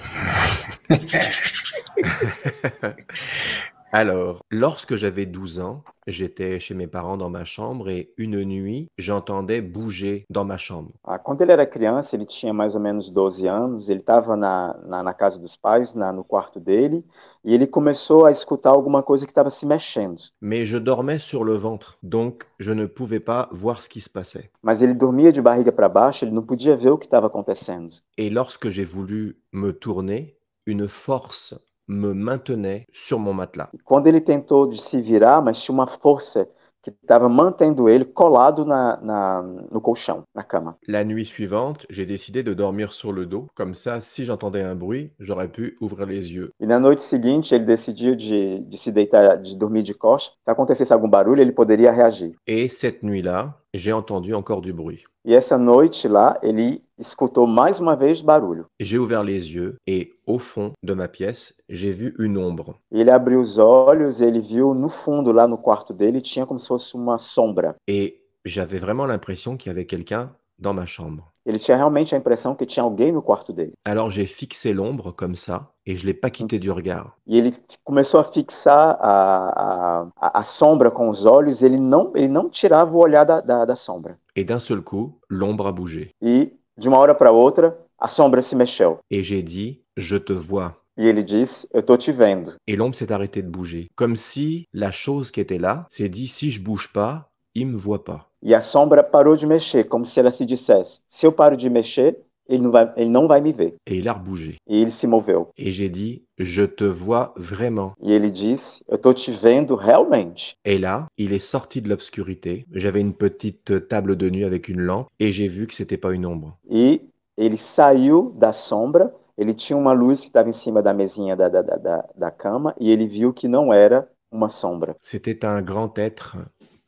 Alors, lorsque j'avais 12 ans, j'étais chez mes parents dans ma chambre et une nuit, j'entendais bouger dans ma chambre. Quando ele era criança, ele tinha mais ou menos 12 anos, ele estava na casa dos pais, no quarto dele, e ele começou a escutar alguma coisa que estava se mexendo. Mais je dormais sur le ventre, donc je ne pouvais pas voir ce qui se passait. Mas ele dormia de barriga para baixo, ele não podia ver o que estava acontecendo. Et lorsque j'ai voulu me tourner, une force me maintenait sur mon matelas. Quando ele tentou de se virar, mas tinha uma força que estava mantendo ele colado no colchão, na cama. La nuit suivante, j'ai décidé de dormir sur le dos. Comme ça, si j'entendais un bruit, j'aurais pu ouvrir les yeux. E na noite seguinte, ele decidiu de se deitar, de dormir de costas. Se acontecesse algum barulho, ele poderia reagir. Et cette nuit-là, j'ai entendu encore du bruit. E essa noite lá, ele escutou mais uma vez barulho. J'ai ouvert les yeux et au fond de ma pièce, j'ai vu une ombre. Ele abriu os olhos e ele viu no fundo, lá no quarto dele, tinha como se fosse uma sombra. Et j'avais vraiment l'impression qu'il y avait quelqu'un dans ma chambre. Ele tinha realmente a impressão que tinha alguém no quarto dele. Alors j'ai fixé l'ombre comme ça et je l'ai pas quitté du regard. E ele começou a fixar a sombra com os olhos, ele não tirava o olhar da sombra. Et d'un seul coup, l'ombre a bougé. E de uma hora para outra, a sombra se mexeu. Et j'ai dit, je te vois. E ele disse, eu tô te vendo. Et l'ombre s'est arrêtée de bouger. Comme si la chose qui était là s'est dit, si je bouge pas, il me voit pas. E a sombra parou de mexer, como se ela se dissesse, se eu paro de mexer, ele não vai me ver. Et il a rebougé. E ele se moveu. Et j'ai dit, je te vois vraiment. E ele disse, eu tô te vendo realmente. Et là, il est sorti de l'obscurité. J'avais une petite table de nuit avec une lampe et j'ai vu que c'était pas une ombre. E ele saiu da sombra, ele tinha uma luz que estava em cima da mesinha da cama e ele viu que não era uma sombra. C'était un grand être,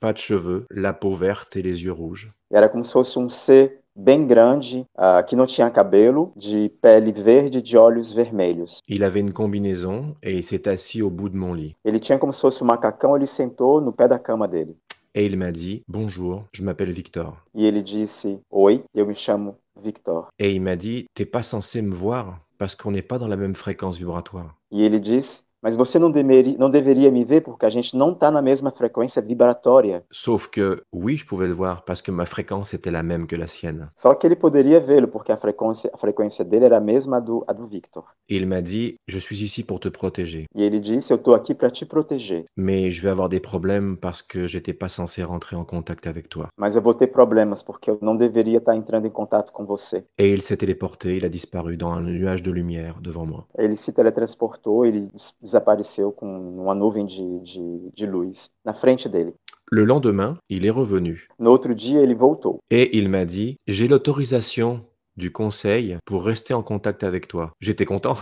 pas de cheveux, la peau verte et les yeux rouges. Era como se fosse um ser bem grande, que não tinha cabelo, de pele verde, de olhos vermelhos. Il avait une combinaison et il s'est assis au bout de mon lit. Ele tinha como se fosse um macacão, ele sentou no pé da cama dele. Et il m'a dit, bonjour, je m'appelle Victor. E ele disse, oi, eu me chamo Victor. Et il m'a dit, t'es pas censé me voir parce qu'on n'est pas dans la même fréquence vibratoire. E ele disse, mas você não deveria me ver porque a gente não está na mesma frequência vibratória. Sauf que, oui, je pouvais le voir parce que ma fréquence était la même que la sienne. Só que ele poderia vê-lo porque a frequência dele era a mesma a do Victor. Et il m'a dit, je suis ici pour te protéger. E ele disse, eu estou aqui para te proteger. Mais je vais avoir des problèmes parce que j'étais pas censé rentrer en contact avec toi. Mas eu vou ter problemas porque eu não deveria estar entrando em contato com você. Et il s'est téléporté, il a disparu dans un nuage de lumière devant moi. Ele se teletransportou, ele desapareceu com uma nuvem de luz na frente dele. Le lendemain, il est revenu. No outro dia, ele voltou. Et il m'a dit, j'ai l'autorisation du conseil pour rester en contact avec toi. J'étais content.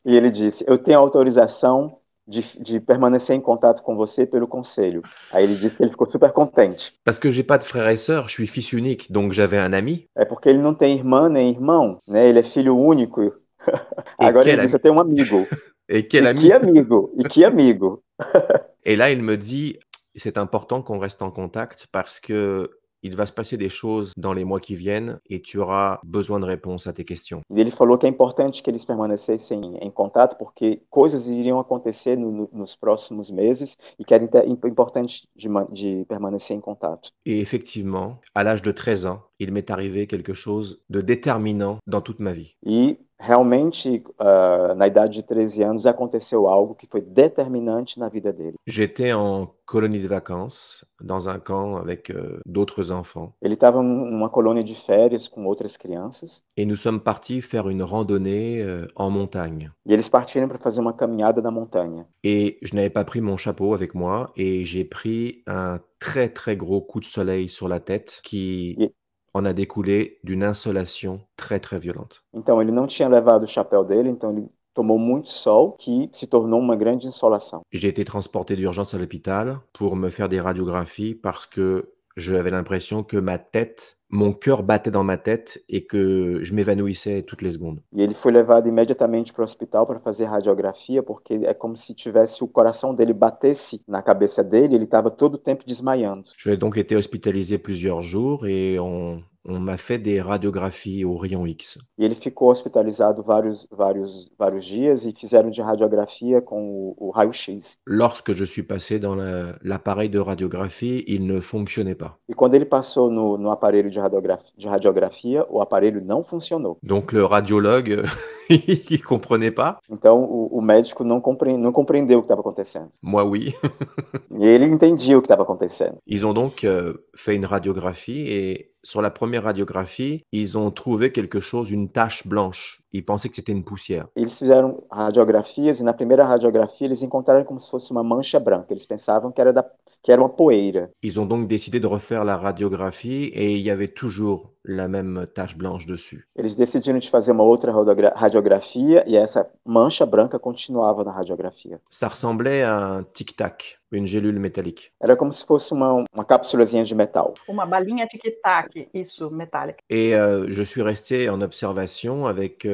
E ele disse: eu tenho autorização de permanecer em contato com você pelo conselho. Aí ele disse que ele ficou super contente. Parce que j'ai pas de frères et sœurs, je suis fils unique, donc j'avais un ami. É porque ele não tem irmã nem irmão, né? Ele é filho único. Agora quel ele disse: ami. eu tenho um amigo. Et quel E ami. que amigo! E que amigo! Et là, il me dit, c'est important qu'on reste en contact parce que il va se passer des choses dans les mois qui viennent et tu auras besoin de réponses à tes questions. E ele falou que é importante que eles permanecessem em contato porque coisas iriam acontecer nos próximos meses e que era importante de permanecer em contato. Et effectivement, à l'âge de 13 ans, il m'est arrivé quelque chose de déterminant dans toute ma vie. E realmente, na idade de 13 anos, aconteceu algo que foi determinante na vida dele. J'étais en colonie de vacances dans un camp avec d'autres enfants Ele estava numa colônia de férias com outras crianças et nous sommes partis faire une randonnée en montagne. e eles partiram para fazer uma caminhada na montanha. Et je n'avais pas pris mon chapeau avec moi et j'ai pris un très très gros coup de soleil sur la tête qui E- en a découlé d'une insolation très très violente. Então, ele não tinha levado o chapéu dele, então ele tomou muito sol, que se tornou uma grande insolação. J'ai été transporté d'urgence à l'hôpital pour me faire des radiographies parce que j'avais l'impression que ma tête, mon cœur battait dans ma tête et que je m'évanouissais toutes les secondes. E ele foi levado imediatamente para o hospital para fazer radiografia, porque é como se tivesse o coração dele batesse na cabeça dele, ele estava todo o tempo desmaiando. J'ai donc été hospitalisé plusieurs jours et on m'a fait des radiographies au rayon X. E ele ficou hospitalizado vários dias e fizeram de radiografia com o raio-x. Lorsque je suis passé dans l'appareil de radiographie, il ne fonctionnait pas. E quando ele passou no aparelho de radiografia, o aparelho não funcionou. Donc le radiologue, il comprenait pas. Então o médico não compreendeu o que estava acontecendo. Moi, oui. E ele entendia o que estava acontecendo. Ils ont donc fait une radiographie et sur la première radiographie, ils ont trouvé quelque chose, une tache blanche. Ils pensaient que c'était une poussière. Eles fizeram radiografias e na primeira radiografia eles encontraram como se fosse uma mancha branca. Eles pensavam que era uma poeira. Ils ont donc décidé de refaire la radiographie et il y avait toujours la même tache blanche dessus. Eles decidiram de fazer uma outra radiografia e essa mancha branca continuava na radiografia. Ça ressemblait à un tic-tac, une gélule métallique. Era como se fosse uma cápsulazinha de metal. Uma balinha tic-tac, isso, metálica. Et je suis resté en observation avec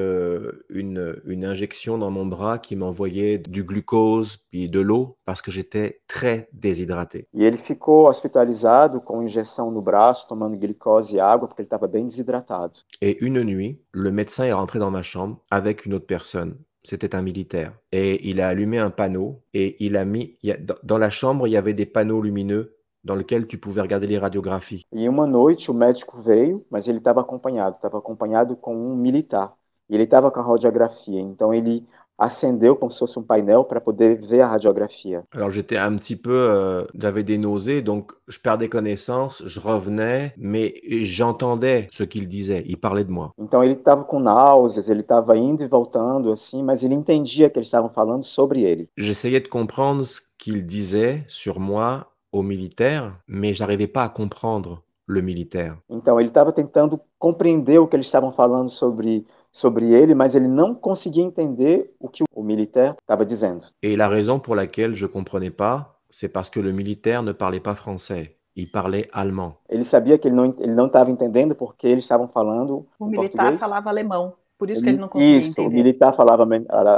une injection dans mon bras qui m'envoyait du glucose puis de l'eau parce que j'étais très déshydraté. E ele ficou hospitalizado com injeção no braço, tomando glicose e água, porque ele estava bem desidratado. Et une nuit, le médecin est rentré dans ma chambre avec une autre personne. C'était un militaire. Et il a allumé un panneau et il a mis... Dans la chambre, il y avait des panneaux lumineux dans lesquels tu pouvais regarder les radiographies. E uma noite o médico veio, mas ele estava acompanhado com um militar. E ele estava com a radiografia, então ele acendeu como se fosse um painel para poder ver a radiografia. Alors j'étais un petit peu, j'avais des nausées, donc je perdais connaissance, je revenais, mais j'entendais ce qu'il disait, il parlait de moi. Então ele estava com náuseas, ele estava indo e voltando assim, mas ele entendia que eles estavam falando sobre ele. J'essayais de comprendre ce qu'il disait sur moi aux militaires, mais j'arrivais pas à comprendre le militaire. Então ele estava tentando compreender o que eles estavam falando sobre ele, mas ele não conseguia entender o que o militaire estava dizendo. Et la raison pour laquelle je comprenais pas, c'est parce que le militaire ne parlait pas français, il parlait allemand. Ele sabia que ele não estava entendendo porque eles estavam falando O em militar português. falava alemão, por isso que ele não conseguia Isso, o entender. militar falava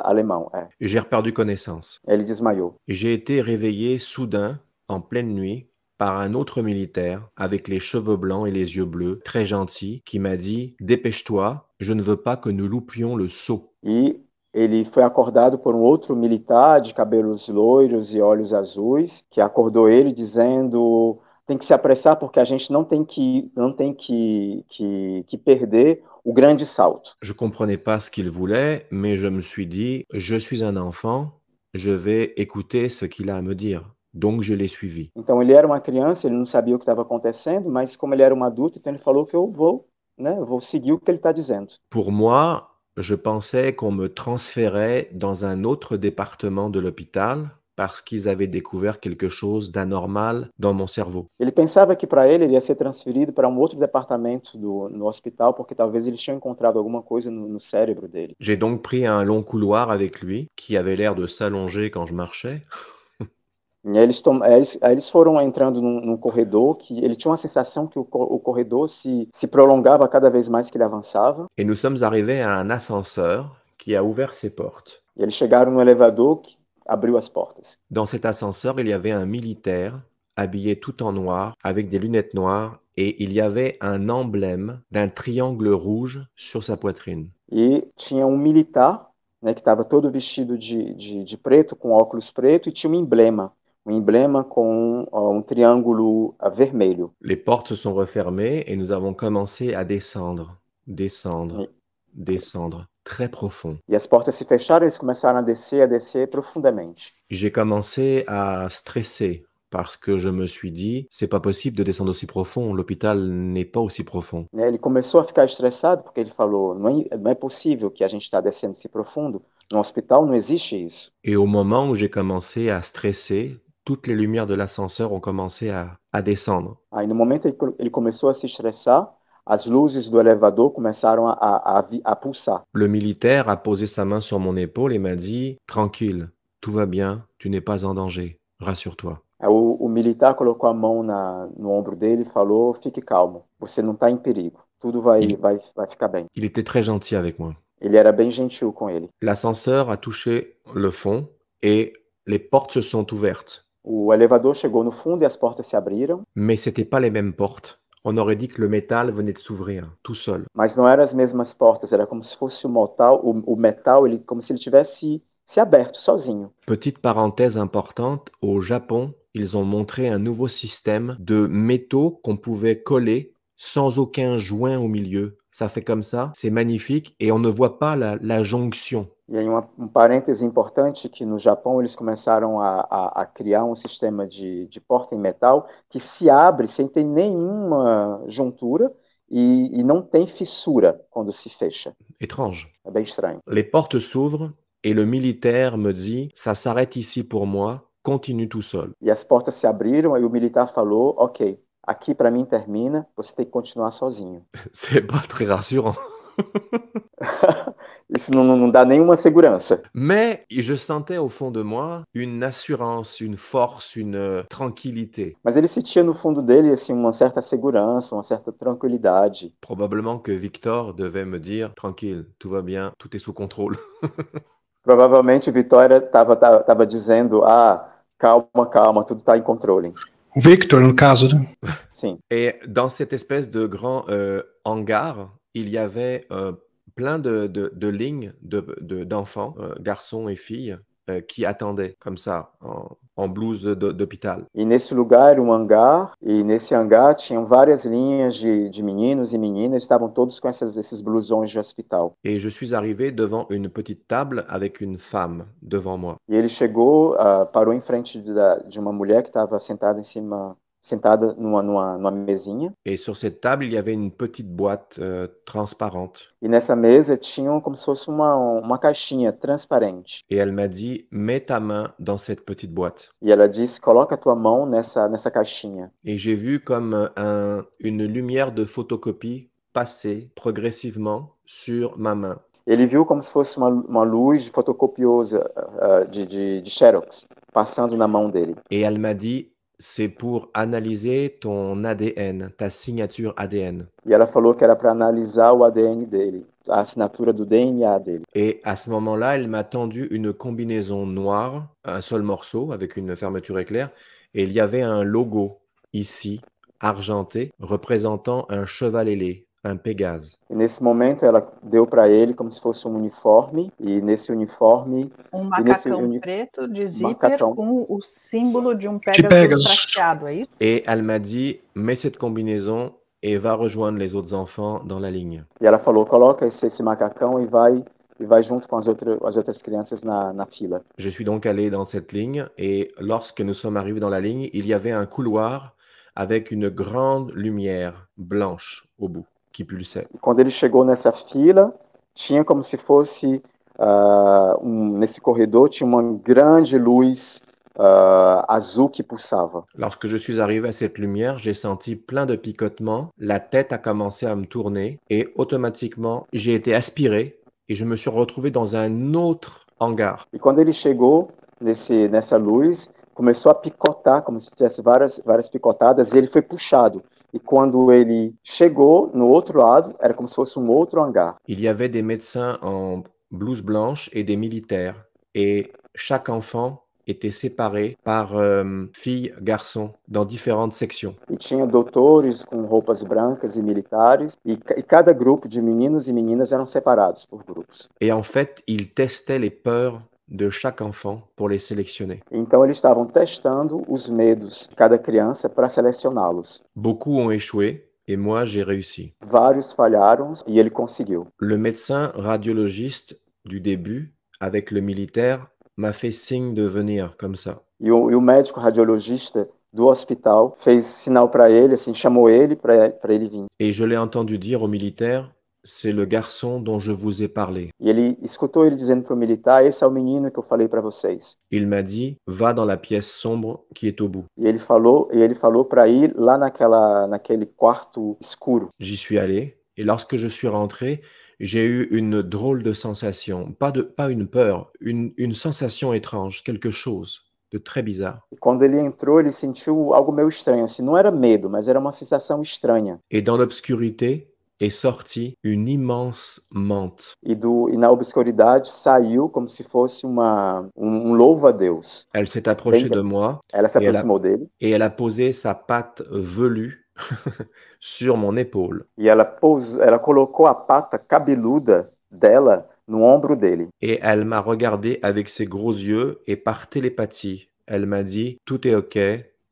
alemão. É. Et j'ai perdu connaissance. Ele desmaiou. J'ai été réveillé soudain, en pleine nuit, par un autre militaire avec les cheveux blancs et les yeux bleus, très gentil, qui m'a dit « Dépêche-toi, je ne veux pas que nous loupions le saut ». E ele foi acordado por um outro militar de cabelos loiros e olhos azuis, que acordou ele dizendo: tem que se apressar porque a gente não tem que perder o grande salto. Je comprenais pas ce qu'il voulait, mais je me suis dit « Je suis un enfant, je vais écouter ce qu'il a à me dire ». Donc je l'ai suivi. Então ele era uma criança, ele não sabia o que estava acontecendo, mas como ele era um adulto, então ele falou que eu vou seguir o que ele está dizendo. Pour moi, je pensais qu'on me transférait dans un autre département de l'hôpital parce qu'ils avaient découvert quelque chose d'anormal dans mon cerveau. Ele pensava que para ele ia ser transferido para outro departamento no hospital, porque talvez eles tinham encontrado alguma coisa no cérebro dele. J'ai donc pris un long couloir avec lui, qui avait l'air de s'allonger quand je marchais. E aí eles foram entrando num corredor que ele tinha uma sensação que o corredor se prolongava cada vez mais que ele avançava. Et nous sommes arrivés à un ascenseur qui a ouvert ses portes. E eles chegaram no elevador que abriu as portas. Dans cet ascenseur, il y avait un militaire habillé tout en noir, avec des lunettes noires, et il y avait un emblème d'un triangle rouge sur sa poitrine. E tinha um militar, né, que estava todo vestido de preto, com óculos preto, e tinha um emblema com um triângulo vermelho. Les portes se sont refermées et nous avons commencé à descendre, descendre, descendre, très profond. E as portas se fecharam, eles começaram a descer profundamente. J'ai commencé à stresser parce que je me suis dit, c'est pas possible de descendre aussi profond, l'hôpital n'est pas aussi profond. Né, ele começou a ficar estressado porque ele falou, não é possível que a gente está descendo esse profundo. No hospital não existe isso. Et au moment où j'ai commencé à stresser, toutes les lumières de l'ascenseur ont commencé à descendre. Aí no momento ele começou a se estressar, as luzes do elevador começaram a pulsar. Le militaire a posé sa main sur mon épaule et m'a dit « Tranquille, tout va bien, tu n'es pas en danger, rassure-toi. Aí o militar colocou a mão no ombro dele e falou, fique calmo, você não está em perigo, tudo vai ficar bem. » Il était très gentil avec moi. Ele era bem gentil com ele. L'ascenseur a touché le fond et les portes se sont ouvertes. O elevador chegou no fundo e as portas se abriram. Mais ce n'étaient pas les mêmes portes. On aurait dit que le métal venait de s'ouvrir, tout seul. Mas não eram as mesmas portas, era como se fosse o metal, como se ele tivesse se aberto sozinho. Petite parenthèse importante, au Japon, ils ont montré un nouveau système de métaux qu'on pouvait coller sans aucun joint au milieu. Ça fait comme ça, c'est magnifique et on ne voit pas la jonction. E aí parêntese importante que no Japão eles começaram a criar um sistema de porta em metal que se abre sem ter nenhuma juntura e não tem fissura quando se fecha. Étrange. É bem estranho. Les portes s'ouvrent et le militaire me dit « Ça s'arrête ici pour moi, continue tout seul. » E as portas se abriram e o militar falou, ok, aqui para mim termina, você tem que continuar sozinho. C'est pas très rassurant. Isso não dá nenhuma segurança. Mais je sentais au fond de moi une assurance, une force, une tranquillité. Mas ele sentia no fundo dele assim uma certa segurança, uma certa tranquilidade. Probablement que Victor devait me dire « Tranquille, tout va bien, tout est sous contrôle. » Provavelmente Vitória estava dizendo, calma, tudo está em controle. O Victor, no caso, né? Sim. Et dans cette espèce de grand hangar, il y avait plein de lignes d'enfants, garçons et filles, qui attendaient comme ça, en blouse d'hôpital. E nesse lugar, um hangar, e nesse hangar tinham várias linhas de meninos e meninas, estavam todos com esses blusões de hospital. Et je suis arrivé devant une petite table avec une femme devant moi. E ele chegou, parou em frente de uma mulher que estava sentada numa mesinha. Et sur cette table, il y avait une petite boîte transparente. E nessa mesa tinha como se fosse uma caixinha transparente. Et elle m'a dit, mets ta main dans cette petite boîte. E ela disse, coloca a tua mão nessa caixinha. Et j'ai vu comme une lumière de photocopie passer progressivement sur ma main. Ele viu como se fosse uma luz de fotocopiosa de Xerox passando na mão dele. Et elle m'a dit, c'est pour analyser ton ADN, ta signature ADN. E ela falou que era para analisar o ADN dele, a assinatura do DNA dele. Et à ce moment-là, elle m'a tendu une combinaison noire, un seul morceau avec une fermeture éclair, et il y avait un logo ici, argenté, représentant un cheval ailé, un Pégase. E nesse momento ela deu para ele como se fosse um uniforme, e nesse uniforme... macacão preto de zíper com o símbolo de Pegasus prateado, é isso? Et elle m'a dit, mets cette combinaison et va rejoindre les autres enfants dans la ligne. E ela falou, coloca esse macacão e vai junto com as outras crianças na fila. Je suis donc allé dans cette ligne, et lorsque nous sommes arrivés dans la ligne, il y avait un couloir avec une grande lumière blanche au bout. Que pulsait. Quando ele chegou nessa fila, tinha como se fosse nesse corredor tinha uma grande luz azul que pulsava. Lorsque je suis arrivé à cette lumière, j'ai senti plein de picotements, la tête a commencé à me tourner et automatiquement, j'ai été aspiré et je me suis retrouvé dans un autre hangar. E quando ele chegou nessa luz, começou a picotar, como se tivesse várias picotadas, e ele foi puxado. E quando ele chegou no outro lado, era como se fosse um outro hangar. Il y avait des médecins en blouse blanche et des militaires et chaque enfant était séparé par filles, garçons, dans différentes sections. E tinha doutores com roupas brancas e militares, e cada grupo de meninos e meninas eram separados por grupos. Et en fait, ils testaient les peurs de chaque enfant pour les sélectionner. Então eles estavam testando os medos de cada criança para selecioná-los. Beaucoup ont échoué et moi j'ai réussi. Vários falharam e ele conseguiu. Le médecin radiologiste du début, avec le militaire, m'a fait signe de venir comme ça. E o médico radiologista do hospital fez sinal para ele, assim, chamou ele para ele vir. Et je l'ai entendu dire au militaire, c'est le garçon dont je vous ai parlé. E ele escutou ele dizendo para o militar, esse é o menino que eu falei para vocês. Il m'a dit, va dans la pièce sombre qui est au bout. E ele falou para ir lá naquele quarto escuro. J'y suis allé et lorsque je suis rentré, j'ai eu une drôle de sensation, pas une peur, une sensation étrange, quelque chose de très bizarre. E quando ele entrou, ele sentiu algo meio estranho, assim, não era medo, mas era uma sensação estranha. Et dans l'obscurité est sortie une immense menthe. E na obscuridade saiu como se fosse louvo a Deus. Elle s'est approchée de moi Ela se aproximou dele. Et elle a posé sa patte velue sur mon épaule. E ela colocou a pata cabeluda dela no ombro dele. Et elle m'a regardé avec ses gros yeux et par télépathie, elle m'a dit « Tout est OK,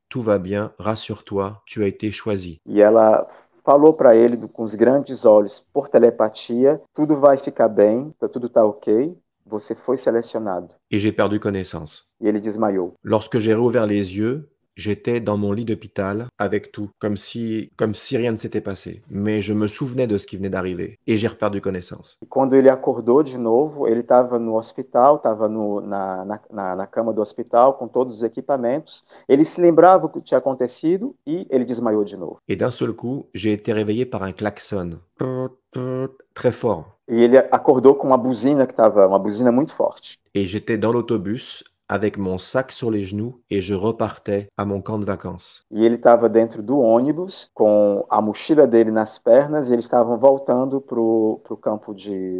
tout va bien, rassure-toi, tu as été choisi. » E ela falou para ele com os grandes olhos por telepatia, tudo vai ficar bem, tudo tá OK, você foi selecionado. Et j'ai perdu connaissance. E ele desmaiou. Lorsque j'ai rouvert les yeux, j'étais dans mon lit d'hôpital avec tout, comme si rien ne s'était passé. Mais je me souvenais de ce qui venait d'arriver et j'ai perdu connaissance. E quando ele acordou de novo, ele estava no hospital, estava na cama do hospital com todos os equipamentos. Ele se lembrava o que tinha acontecido e ele desmaiou de novo. Et d'un seul coup, j'ai été réveillé par un klaxon très fort. E ele acordou com uma buzina muito forte. Et j'étais dans l'autobus avec mon sac sur les genoux et je repartais à mon camp de vacances. E ele estava dentro do ônibus com a mochila dele nas pernas e eles estavam voltando pro campo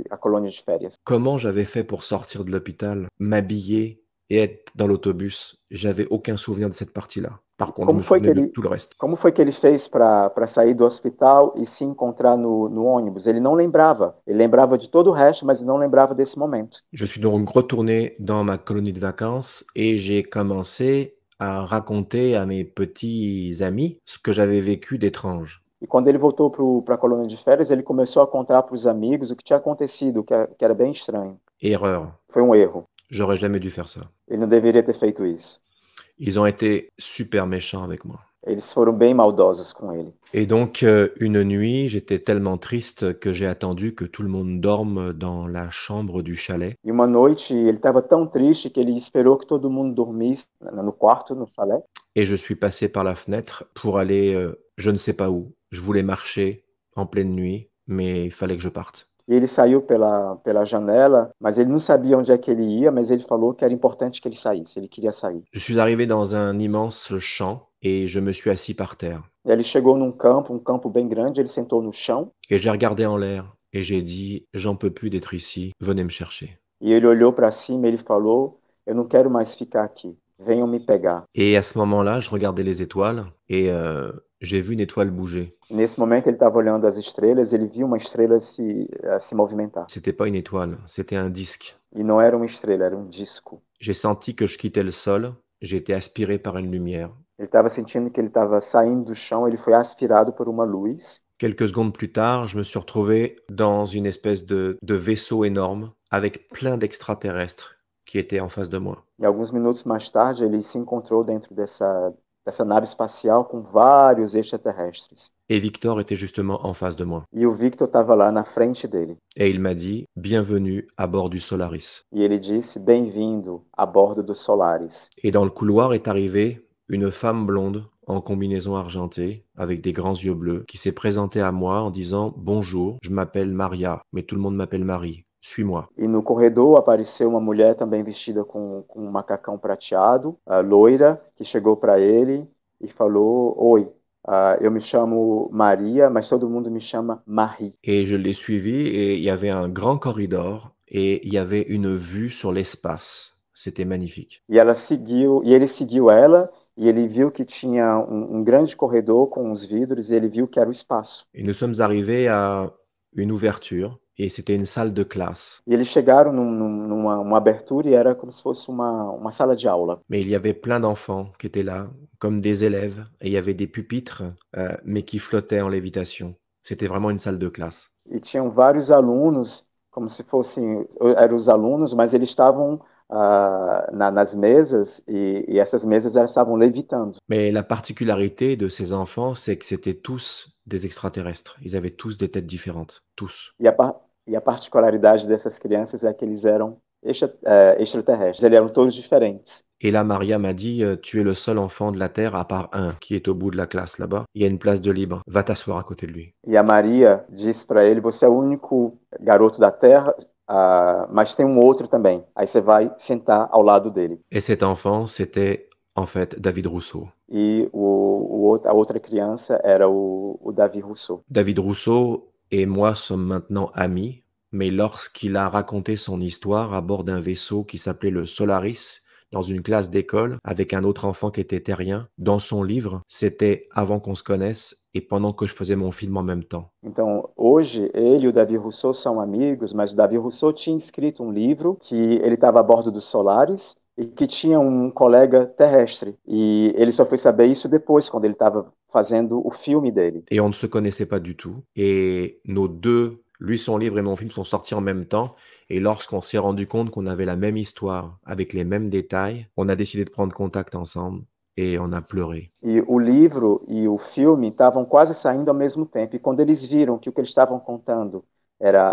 a colônia de férias. Comment j'avais fait pour sortir de l'hôpital, m'habiller et être dans l'autobus? J'avais aucun souvenir de cette partie-là. Par contre, je me souvenais de tout le reste. Como foi que ele fez para sair do hospital e se encontrar no ônibus? Ele não lembrava. Ele lembrava de todo o resto, mas ele não lembrava desse momento. Je suis donc retourné dans ma colonie de vacances et j'ai commencé à raconter à mes petits amis ce que j'avais vécu d'étrange. E quando ele voltou para a colônia de férias, ele começou a contar para os amigos o que tinha acontecido, que era bem estranho. Erreur. Foi um erro. J'aurais jamais dû faire ça. Ele não deveria ter feito isso. Ils ont été super méchants avec moi. Eles foram bem maldosos com ele. Et donc, une nuit, j'étais tellement triste que j'ai attendu que tout le monde dorme dans la chambre du chalet. E uma noite, ele estava tão triste que ele esperou que todo mundo dormisse no quarto, no chalé. Et je suis passé par la fenêtre pour aller je ne sais pas où. Je voulais marcher en pleine nuit, mais il fallait que je parte. E ele saiu pela janela, mas ele não sabia onde é que ele ia, mas ele falou que era importante que ele saísse, ele queria sair. Je suis arrivé dans un immense champ et je me suis assis par terre. E ele chegou num campo bem grande, ele sentou no chão. Et j'ai regardé en l'air et j'ai dit, j'en peux plus d'être ici, venez me chercher. E ele olhou para cima e ele falou, eu não quero mais ficar aqui, venham me pegar. Et à ce moment-là, je regardais les étoiles et j'ai vu une étoile bouger. Nesse momento ele estava olhando as estrelas, ele viu uma estrela se movimentar. C'était pas une étoile, c'était un disque. E não era uma estrela, era um disco. J'ai senti que je quittais le sol, j'ai été aspiré par une lumière. Ele estava sentindo que ele estava saindo do chão, ele foi aspirado por uma luz. Quelques secondes plus tard, je me suis retrouvé dans une espèce de vaisseau énorme avec plein d'extraterrestres qui étaient en face de moi. E alguns minutos mais tarde, ele se encontrou dentro dessa nave espacial com vários extraterrestres. Et Victor était justement en face de moi. E o Victor estava lá na frente dele. Et il m'a dit « Bienvenue à bord du Solaris ». E ele disse, bem-vindo a bordo do Solaris. Et dans le couloir est arrivée une femme blonde en combinaison argentée, avec des grands yeux bleus, qui s'est présentée à moi en disant « Bonjour, je m'appelle Maria, mais tout le monde m'appelle Marie. Suis-moi ». E no corredor apareceu uma mulher também vestida com um macacão prateado, loira, que chegou para ele e falou, oi, eu me chamo Maria, mas todo mundo me chama Marie. Et je l'ai suivie et il y avait un grand corridor et il y avait une vue sur l'espace. C'était magnifique. E ele seguiu ela e ele viu que tinha um grande corredor com os vidros e ele viu que era o espaço. Et nous sommes arrivés à une ouverture et c'était une salle de classe. E eles chegaram numa abertura e era como se fosse uma sala de aula. Mais il y avait plein d'enfants qui étaient là, comme des élèves, et il y avait des pupitres, mais qui flottaient en lévitation. C'était vraiment une salle de classe. E tinham vários alunos, como se fossem, eram os alunos, mas eles estavam nas mesas e essas mesas elas estavam levitando. Mais la particularité de ces enfants, c'est que c'était tous des extraterrestres. Ils avaient tous des têtes différentes, tous. E a particularidade dessas crianças é que eles eram extraterrestres, eles eram todos diferentes. Et là, Maria m'a dit, tu es le seul enfant de la Terre, à part un, qui est au bout de la classe là-bas. Il y a une place de libre. Va t'asseoir à côté de lui. E a Maria disse para ele, você é o único garoto da Terra, mas tem outro também. Aí você vai sentar ao lado dele. Et cet enfant, c'était en fait David Rousseau. E a outra criança era o David Rousseau. David Rousseau et moi sommes maintenant amis, mais lorsqu'il a raconté son histoire à bord d'un vaisseau qui s'appelait le Solaris, dans une classe d'école, avec un autre enfant qui était terrien, dans son livre, c'était avant qu'on se connaisse et pendant que je faisais mon film en même temps. Então, hoje, ele e o David Rousseau são amigos, mas o David Rousseau tinha escrito um livro que ele estava a bordo do Solaris e que tinha um colega terrestre. E ele só foi saber isso depois, quando ele estava fazendo o filme dele. Et on ne se connaissait pas du tout. Et nos deux, lui son livre et mon film, sont sortis en même temps. Et lorsqu'on s'est rendu compte qu'on avait la même histoire, avec les mêmes détails, on a décidé de prendre contact ensemble et on a pleuré. E o livro e o filme estavam quase saindo ao mesmo tempo. E quando eles viram que o que eles estavam contando era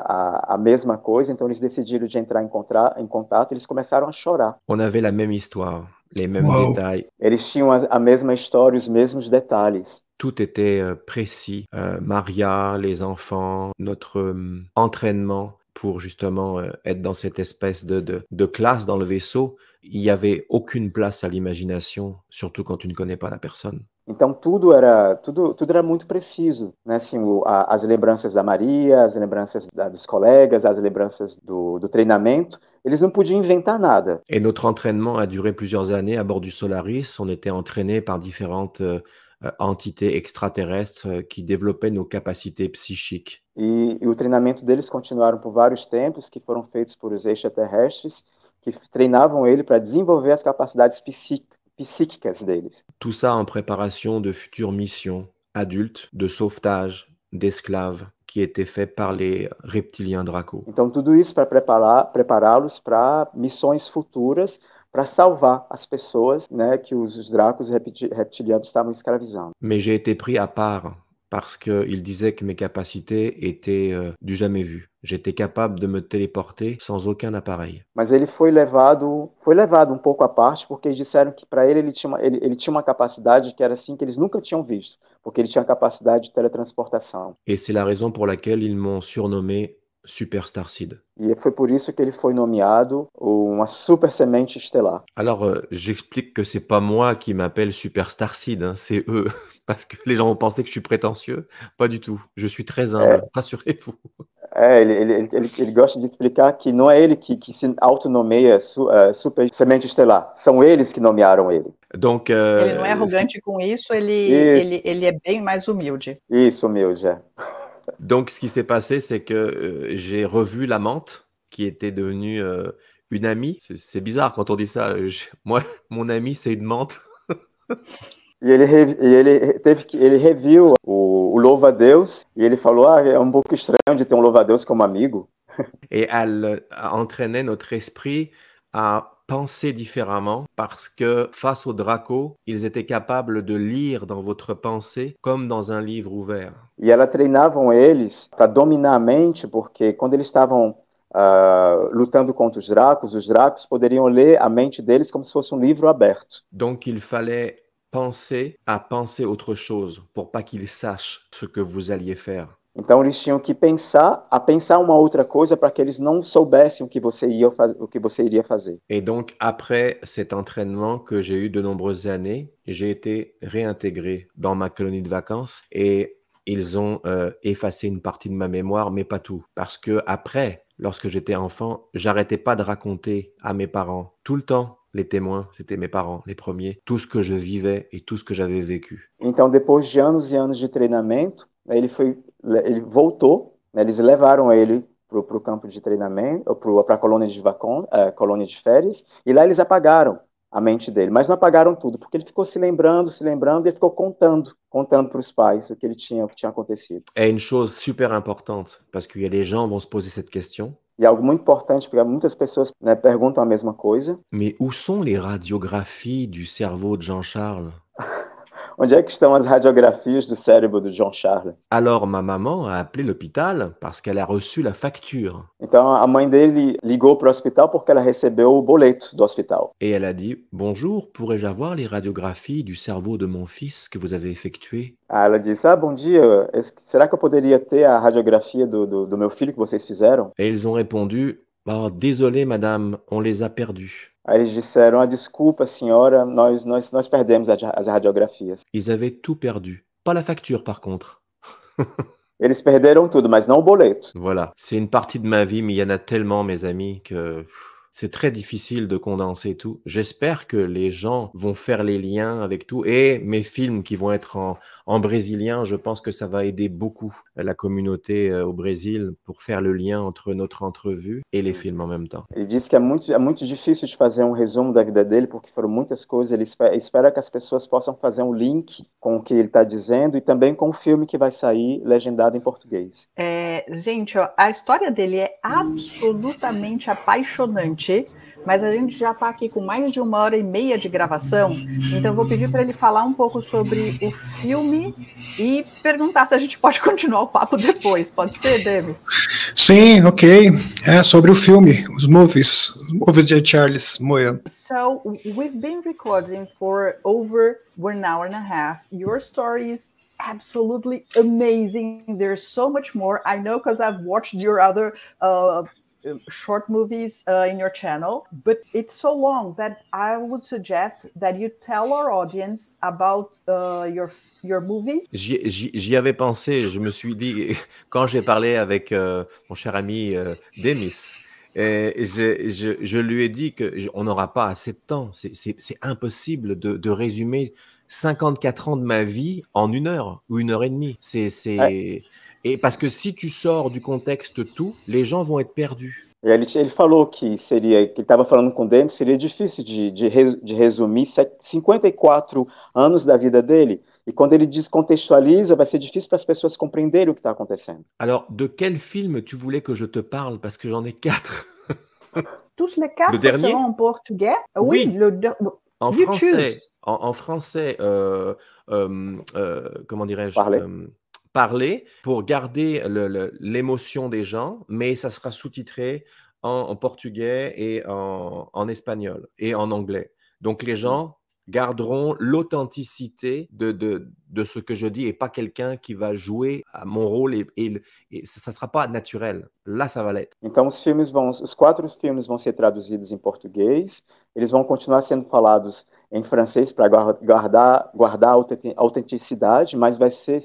a mesma coisa, então eles decidiram de entrar em contato, eles começaram a chorar. On avait la même histoire, les mêmes Wow. détails. Eles tinham a mesma história, os mesmos detalhes. Tout était précis. Maria, les enfants, notre entraînement pour justement être dans cette espèce de classe dans le vaisseau. Il n'y avait aucune place à l'imagination, surtout quand tu ne connais pas la personne. Então tudo era muito preciso, né? Assim, as lembranças da Maria, as lembranças dos colegas, as lembranças do treinamento, eles não podiam inventar nada. Et notre entraînement a duré plusieurs années à bord du Solaris. On était entraînés par différentes entités extraterrestres qui développaient nos capacités psychiques. E o treinamento deles continuaram por vários tempos, que foram feitos por os extraterrestres, que treinavam ele para desenvolver as capacidades psíquicas deles. Tout ça en préparation de futures missions adultes, de sauvetage d'esclaves qui étaient faits par les reptiliens Draco. Então tudo isso para prepará-los para missões futuras, para salvar as pessoas, né, que os Dracos reptilianos estavam escravizando. Mais j'ai été pris à part parce qu'il disait que mes capacités étaient du jamais vu. J'étais capable de me téléporter sans aucun appareil. Mas ele foi levado um pouco à parte, porque eles disseram que para ele tinha uma capacidade que era assim, que eles nunca tinham visto, porque ele tinha a capacidade de teletransportação. Et c'est la raison pour laquelle ils m'ont surnommé Super Starseed. E foi por isso que ele foi nomeado uma super semente estelar. Alors, j'explique que c'est pas moi qui m'appelle Super Starseed, hein, c'est eux. Parce que les gens vont penser que je suis prétentieux. Pas du tout. Je suis très humble, rassurez-vous. Ele gosta de explicar que não é ele que se autonomeia super semente estelar. São eles que nomearam ele. Donc, ele não é arrogante com isso, ele é bem mais humilde. Isso, humilde, é. Donc, ce qui s'est passé, c'est que j'ai revu la menthe, qui était devenue une amie. C'est bizarre quand on dit ça. Moi, mon ami, c'est une menthe. E ele reviu o louva-a-Deus e ele falou, é um pouco estranho de ter um louva-a-Deus como amigo. Et elle entraînait notre esprit à penser différemment parce que face au Draco, ils étaient capables de lire dans votre pensée comme dans un livre ouvert. E ela treinavam eles para dominar a mente, porque quando eles estavam lutando contra os Dracos poderiam ler a mente deles como se fosse um livro aberto. Donc il fallait penser à penser autre chose pour pas qu'ils sachent ce que vous alliez faire. Então eles tinham que pensar uma outra coisa para que eles não soubessem o que você iria fazer. Et donc après cet entraînement que j'ai eu de nombreuses années, j'ai été réintégré dans ma colonie de vacances et ils ont effacé une partie de ma mémoire, mais pas tout. Parce que après, lorsque j'étais enfant, j'arrêtais pas de raconter à mes parents tout le temps. Les témoins, c'était mes parents, les premiers, tout ce que je vivais et tout ce que j'avais vécu. Então, depois de anos e anos de treinamento, ele voltou, né, eles levaram ele para o campo de treinamento, para a colônia de férias, e lá eles apagaram a mente dele, mas não apagaram tudo, porque ele ficou se lembrando, e ele ficou contando para os pais o que tinha acontecido. Et une chose super importante, parce que les gens vont se poser cette question. E algo muito importante, porque muitas pessoas, né, perguntam a mesma coisa. Mais où sont les radiographies du cerveau de Jean-Charles? Onde é que estão as radiografias do cérebro do Jean Charles? Alors ma maman a appelé l'hôpital parce qu'elle a reçu la facture. Então a mãe dele ligou para o hospital porque ela recebeu o boleto do hospital. Et elle a dit « Bonjour, pourrais-je avoir les radiographies du cerveau de mon fils que vous avez effectuées ?» Ela disse, bom dia, será que eu poderia ter a radiografia do meu filho que vocês fizeram? Et ils ont répondu « Oh, désolé madame, on les a perdus. » Aí eles disseram, desculpa senhora, nós perdemos as radiografias. Ils avaient tout perdu. Pas la facture par contre. Eles perderam tudo, mas não o boleto. Voilà, c'est une partie de ma vie, mais il y en a tellement, mes amis, que c'est très difficile de condenser tout. J'espère que les gens vont faire les liens avec tout. Et mes films qui vont être en brésilien, je pense que ça va aider beaucoup la communauté au Brésil pour faire le lien entre notre entrevue et les films en même temps. Ele disse que é muito difícil de fazer um resumo da vida dele, porque foram muitas coisas. Ele espera que as pessoas possam fazer um link com o que ele está dizendo e também com o filme que vai sair legendado em português. Gente, ó, a história dele é absolutamente apaixonante. Mas a gente já está aqui com mais de 1h30 de gravação, então eu vou pedir para ele falar um pouco sobre o filme e perguntar se a gente pode continuar o papo depois. Pode ser, Davis? Sim, ok. É sobre o filme, os movies de Charles Moyan. So, we've been recording for over 1 hour and a half. Your story is absolutely amazing. There's so much more. I know because I've watched your other short movies in your channel, but it's so long that I would suggest that you tell our audience about your movies. J'y avais pensé, je me suis dit, quand j'ai parlé avec mon cher ami Demis, je lui ai dit qu'on n'aura pas assez de temps, c'est impossible de résumer 54 ans de ma vie en 1 heure ou 1h30. Ouais. Et parce que si tu sors du contexte tout, les gens vont être perdus. E ele falou que ele estava falando com o Demis, seria difícil de resumir 54 anos da vida dele. E quando ele descontextualiza, vai ser difícil para as pessoas compreenderem o que está acontecendo. Alors, de quel film tu voulais que je te parle? Parce que j'en ai 4. Tous les 4 seront en portugais? Oui. En you français. Choose. En français, comment dirais-je? Parler. Pour garder l'émotion des gens, mais ça sera sous-titré en portugais et en espagnol et en anglais. Donc les gens garderont l'authenticité de ce que je dis et pas quelqu'un qui va jouer à mon rôle et ça sera pas naturel. Là, ça va l'être. Então os 4 filmes vão ser traduzidos em português, eles vão continuar sendo falados em francês para guardar a autenticidade, mas vai ser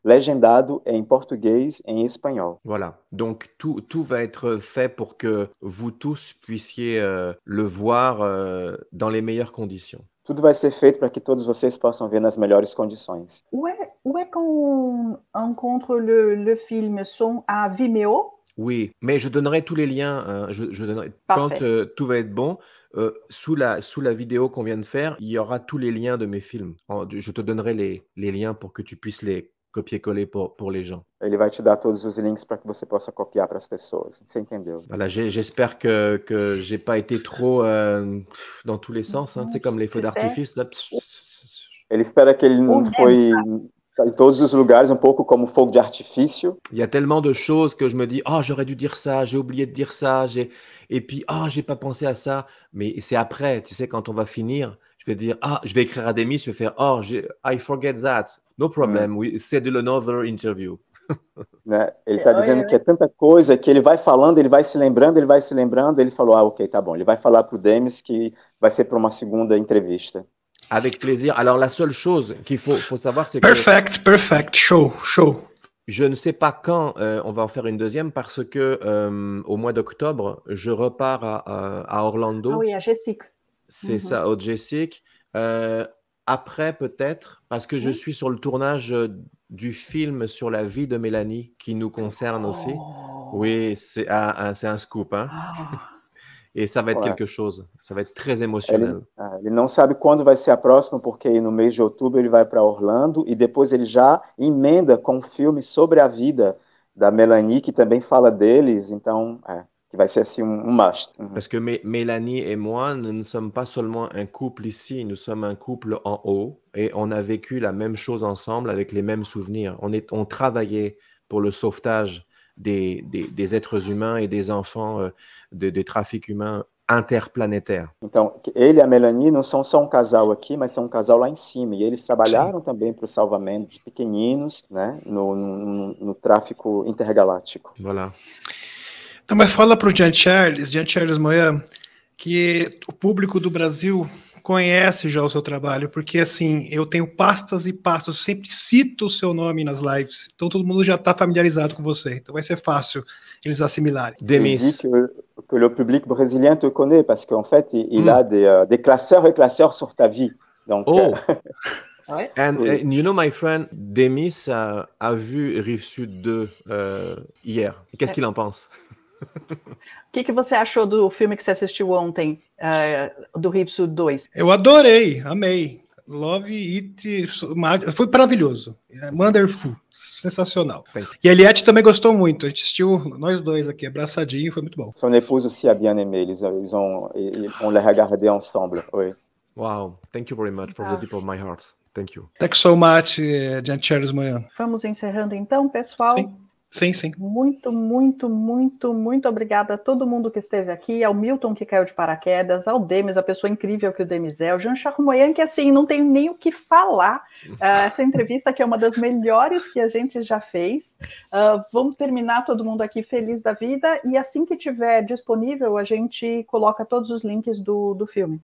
legendado em português e em espanhol. Voilà, donc tout va être fait pour que vous tous puissiez le voir dans les meilleures conditions. Tudo vai ser feito para que todos vocês possam ver nas melhores condições. Où est qu'on rencontre le film? Sont à Vimeo? Oui, mais je donnerai tous les liens. Je donnerai, quand tout va être bon, sous la vidéo qu'on vient de faire, il y aura tous les liens de mes films. Je te donnerai les liens pour que tu puisses les copier-coller pour les gens. Ele vai te dar todos os links para que você possa copiar para as pessoas. Você entendeu? Voilà, j'espère que j'ai pas été trop dans tous les sens. Hein. C'est comme les feux d'artifice. Là. Ele espera que ele não foi em todos os lugares, um pouco como fogo de artifício. Il y a tellement de choses que je me dis, oh, j'aurais dû dire ça, j'ai oublié de dire ça, et puis, oh, j'ai pas pensé à ça. Mais c'est après, tu sais, quand on va finir, je vais dire, ah, je vais écrire à Demis, je vais faire, oh, I forget that. No problem, we schedule another interview. Né? Ele está dizendo que é tanta coisa que ele vai falando, ele vai se lembrando, ele falou, ok, tá bom. Ele vai falar para o Demis que vai ser para uma segunda entrevista. Avec plaisir. Alors, la seule chose qu'il faut savoir, c'est que... Perfect. Show. Je ne sais pas quand on va en faire une deuxième parce que au mois d'octobre, je repars à Orlando. Ah oui, à Jessic. C'est ça, au Jessic. Après, peut-être, parce que je suis sur le tournage du film sur la vie de Mélanie qui nous concerne aussi. Oui, c'est un scoop, hein. Et ça va être quelque chose, ça va être très émotionnel. Ele não sabe quando vai ser a próxima, porque no mês de outubro ele vai para Orlando e depois ele já emenda com um filme sobre a vida da Mélanie, que também fala deles, então, que vai ser assim um must. Parce que Mélanie et moi, nous ne sommes pas seulement un couple ici, nous sommes un couple en haut et on a vécu la même chose ensemble avec les mêmes souvenirs. On travaillait pour le sauvetage des êtres humains et des enfants de trafic humain interplanétaire. Então, ele e a Mélanie não são só um casal aqui, mas são um casal lá em cima. E eles trabalharam também para o salvamento de pequeninos, né, no tráfico intergaláctico. Voilà. Então, mas fala para o Jean Charles Moyan, que o público do Brasil conhece já o seu trabalho, porque assim, eu tenho pastas e pastas, eu sempre cito o seu nome nas lives, então todo mundo já está familiarizado com você, então vai ser fácil eles assimilarem. Demis. Que le public brésilien te connaît, parce qu'en fait, il a des classeurs et classeurs sur ta vie. Donc, And you know, my friend, Demis a vu Rive Sud 2 hier. Qu'est-ce qu'il en pense? O que você achou do filme que você assistiu ontem, do Rive Sud 2? Eu adorei, amei. Love It, foi maravilhoso. Wonderful, sensacional. E a Eliette também gostou muito. A gente assistiu, nós dois aqui, abraçadinho, foi muito bom. Son épouse aussi a bien aimé. On l'a regardé ensemble. Oui. Wow, thank you very much from the deep of my heart. Thank you. Thank you so much, Jean Charles Moyan. Vamos encerrando então, pessoal. Sim. Muito obrigada a todo mundo que esteve aqui, ao Milton que caiu de paraquedas, ao Demis, a pessoa incrível que o Demis é, o Jean Charles Moyan, que assim, não tenho nem o que falar. Essa entrevista que é uma das melhores que a gente já fez. Vamos terminar todo mundo aqui feliz da vida e assim que tiver disponível, a gente coloca todos os links do filme.